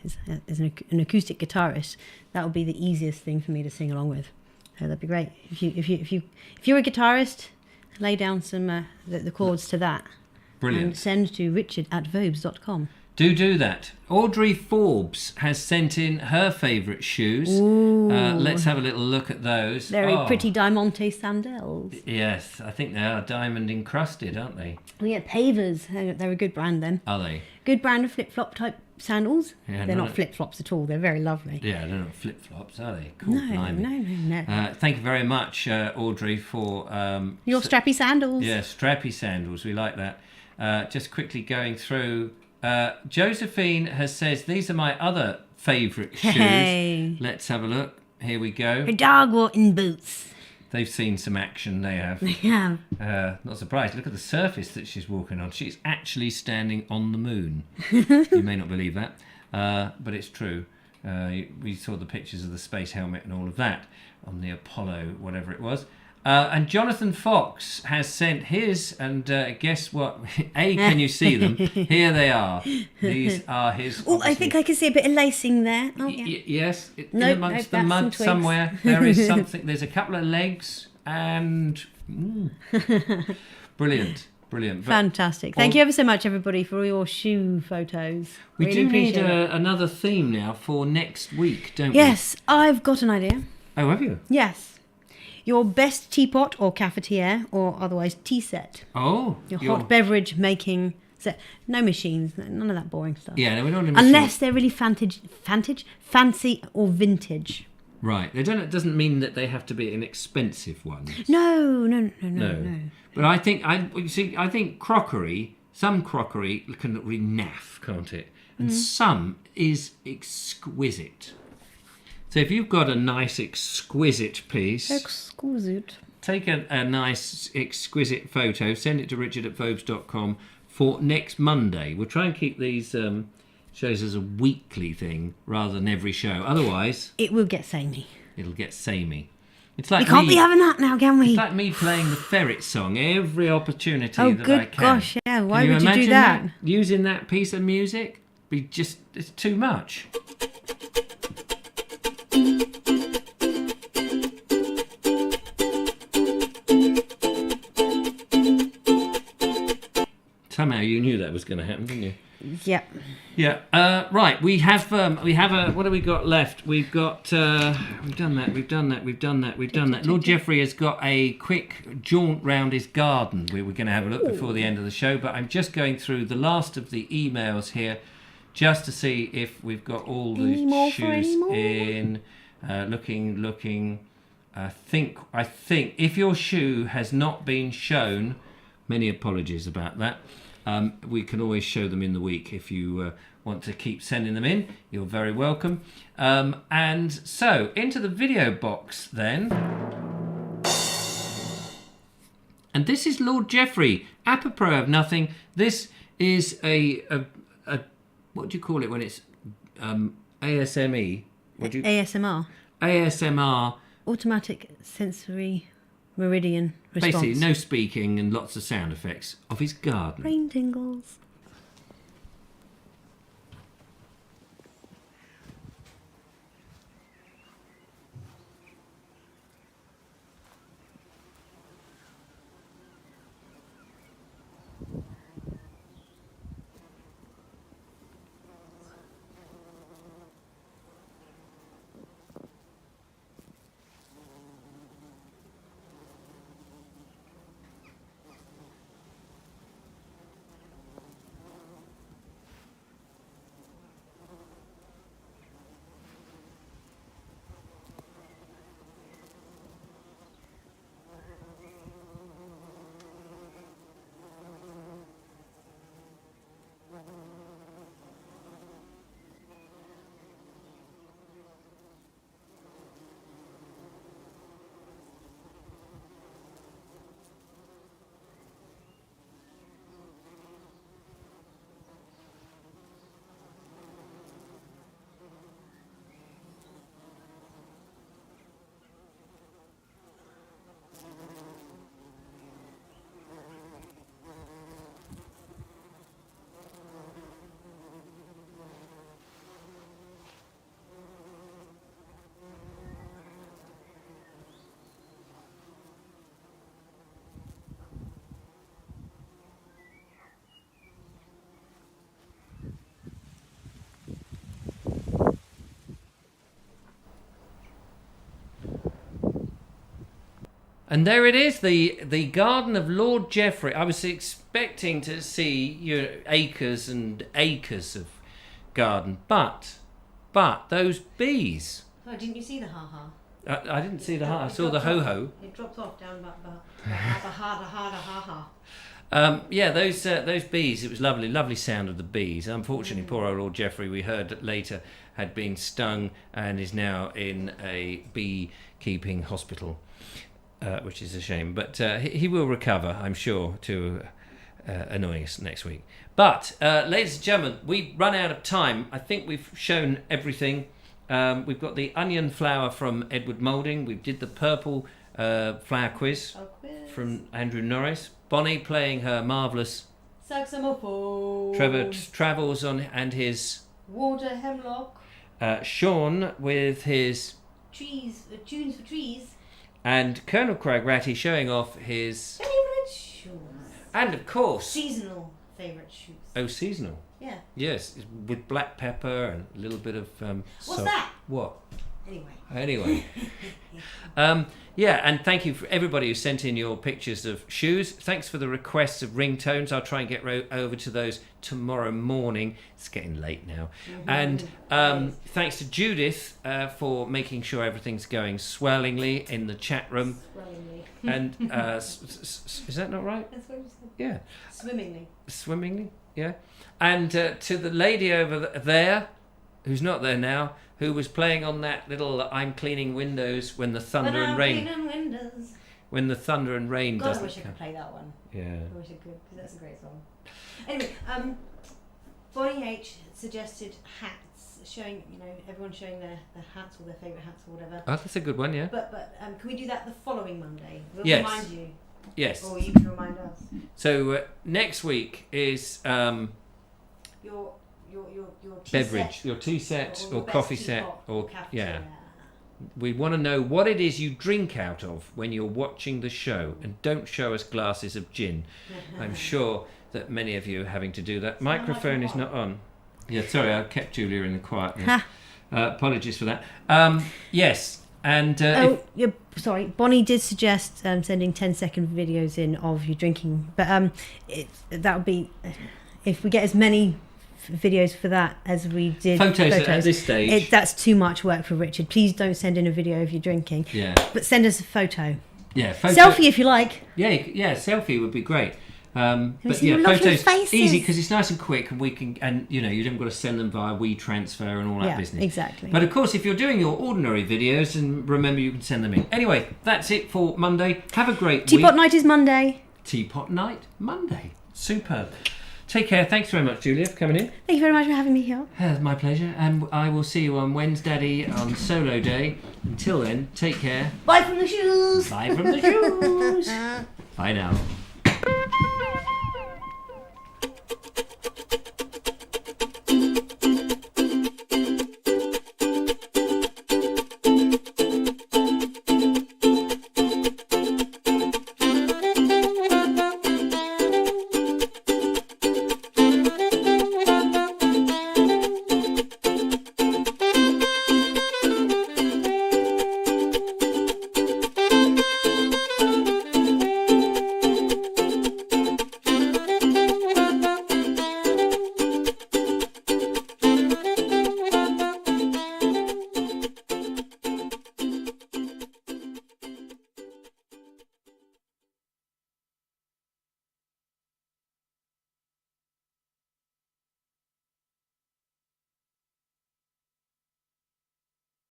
is an acoustic guitarist, that would be the easiest thing for me to sing along with. So that'd be great. If you're a guitarist, lay down some the chords to that. Brilliant. And send to richard@vobes.com. Do that. Audrey Forbes has sent in her favourite shoes. Let's have a little look at those. Very pretty diamante sandals. Yes, I think they are diamond encrusted, aren't they? We get Pavers. They're a good brand then. Are they? Good brand of flip-flop type sandals. Yeah, they're not flip-flops at all. They're very lovely. Yeah, they're not flip-flops, are they? Cool, No. Thank you very much, Audrey, for... your strappy sandals. Yeah, strappy sandals. We like that. Just quickly going through... Josephine says, these are my other favourite shoes. Hey. Let's have a look. Here we go. Her dog walking boots. They've seen some action, they have. Yeah. Not surprised. Look at the surface that she's walking on. She's actually standing on the moon. You may not believe that, but it's true. We saw the pictures of the space helmet and all of that on the Apollo, whatever it was. And Jonathan Fox has sent his, and guess what? Can you see them? Here they are. These are his. Oh, I think I can see a bit of lacing there. Oh, yeah. Yes, in amongst the mud somewhere, there is something. There's a couple of legs, and brilliant. Fantastic. Thank you ever so much, everybody, for all your shoe photos. We really do need it. another theme now for next week, don't we? Yes, I've got an idea. Oh, have you? Yes. Your best teapot or cafetiere, or otherwise tea set. Oh. Your hot beverage making set. No machines, none of that boring stuff. Yeah, no, we don't want unless they're really fancy or vintage. Right. It doesn't mean that they have to be an expensive one. No. But I think crockery, some crockery can look really naff, can't it? And some is exquisite. So if you've got a nice exquisite piece... Exquisite. Take a nice exquisite photo, send it to richard@vobes.com for next Monday. We'll try and keep these shows as a weekly thing rather than every show. Otherwise... it will get samey. It'll get samey. It's like we can't be having that now, can we? It's like me playing the ferret song every opportunity that I can. Oh, good gosh, yeah. Why would you do that? Using that piece of music? It's too much. Somehow you knew that was going to happen, didn't you? Yep. Yeah. Right. We have a. What have we got left? We've got. We've done that. Lord Jeffrey has got a quick jaunt round his garden. We were going to have a look before the end of the show, but I'm just going through the last of the emails here, just to see if we've got all the shoes in. Looking. I think if your shoe has not been shown, many apologies about that. We can always show them in the week if you want to keep sending them in. You're very welcome. And so into the video box then. And this is Lord Geoffrey, apropos of nothing. This is a what do you call it when it's ASME? ASMR. ASMR. Automatic sensory meridian response. Basically, no speaking and lots of sound effects of his garden. Brain tingles. And there it is, the garden of Lord Geoffrey. I was expecting to see acres and acres of garden, but those bees. Oh, didn't you see the ha-ha? I didn't see the ha. I saw the ho-ho. It dropped off down about the ha-ha. Yeah, those bees. It was lovely sound of the bees. Unfortunately, poor old Lord Geoffrey, we heard later, had been stung and is now in a beekeeping hospital. Which is a shame, but he will recover, I'm sure, to annoy us next week. But, ladies and gentlemen, we've run out of time. I think we've shown everything. We've got the onion flower from Edward Moulding. We did the purple flower quiz from Andrew Norris. Bonnie playing her marvellous saxophone. Trevor travels on and his water hemlock. Sean with his tunes for trees. And Colonel Craig Ratty showing off his favourite shoes. And of course seasonal favourite shoes. Oh, seasonal. Yeah. Yes, with black pepper and a little bit of what's that? What? Anyway. Yeah, and thank you for everybody who sent in your pictures of shoes. Thanks for the requests of ringtones. I'll try and get over to those tomorrow morning. It's getting late now. And thanks to Judith for making sure everything's going swellingly in the chat room. Swellingly. And is that not right? That's what you said. Yeah. Swimmingly, yeah. And to the lady over there, who's not there now, who was playing on that little "I'm cleaning windows when the thunder and rain." When the thunder and rain God, doesn't I wish I come. could play that one. Yeah. I wish I could, because that's a great song. Anyway, Bonnie H suggested hats, showing everyone showing their hats or their favourite hats or whatever. Oh, that's a good one, yeah. But can we do that the following Monday? We'll Yes. remind you. Yes. Or you can remind us. So next week is your tea beverage, set, your tea set or best coffee teapot set or cafetiere. We want to know what it is you drink out of when you're watching the show, and don't show us glasses of gin. I'm sure that many of you are having to do that. Microphone is not on. Yeah, sorry, I kept Julia in the quiet. Apologies for that. Yes, and sorry, Bonnie did suggest sending 10-second videos in of you drinking, but that would be if we get as many videos for that as we did Photos at this stage. That's too much work for Richard. Please don't send in a video of you drinking. Yeah. But send us a photo. Yeah. Photo, Selfie if you like. Yeah. Selfie would be great. But see yeah, your lovely photos faces. easy because it's nice and quick, and we can, and you know, you haven't got to send them via WeTransfer and all that Yeah, business. exactly. But of course, if you're doing your ordinary videos, and remember, you can send them in. Anyway, that's it for Monday. Have a great Teapot week. night is Monday. Teapot night Monday. Superb. Take care. Thanks very much, Julia, for coming in. Thank you very much for having me here. My pleasure. And I will see you on Wednesday on Solo Day. Until then, take care. Bye from the shoes. Bye from the shoes. Bye now.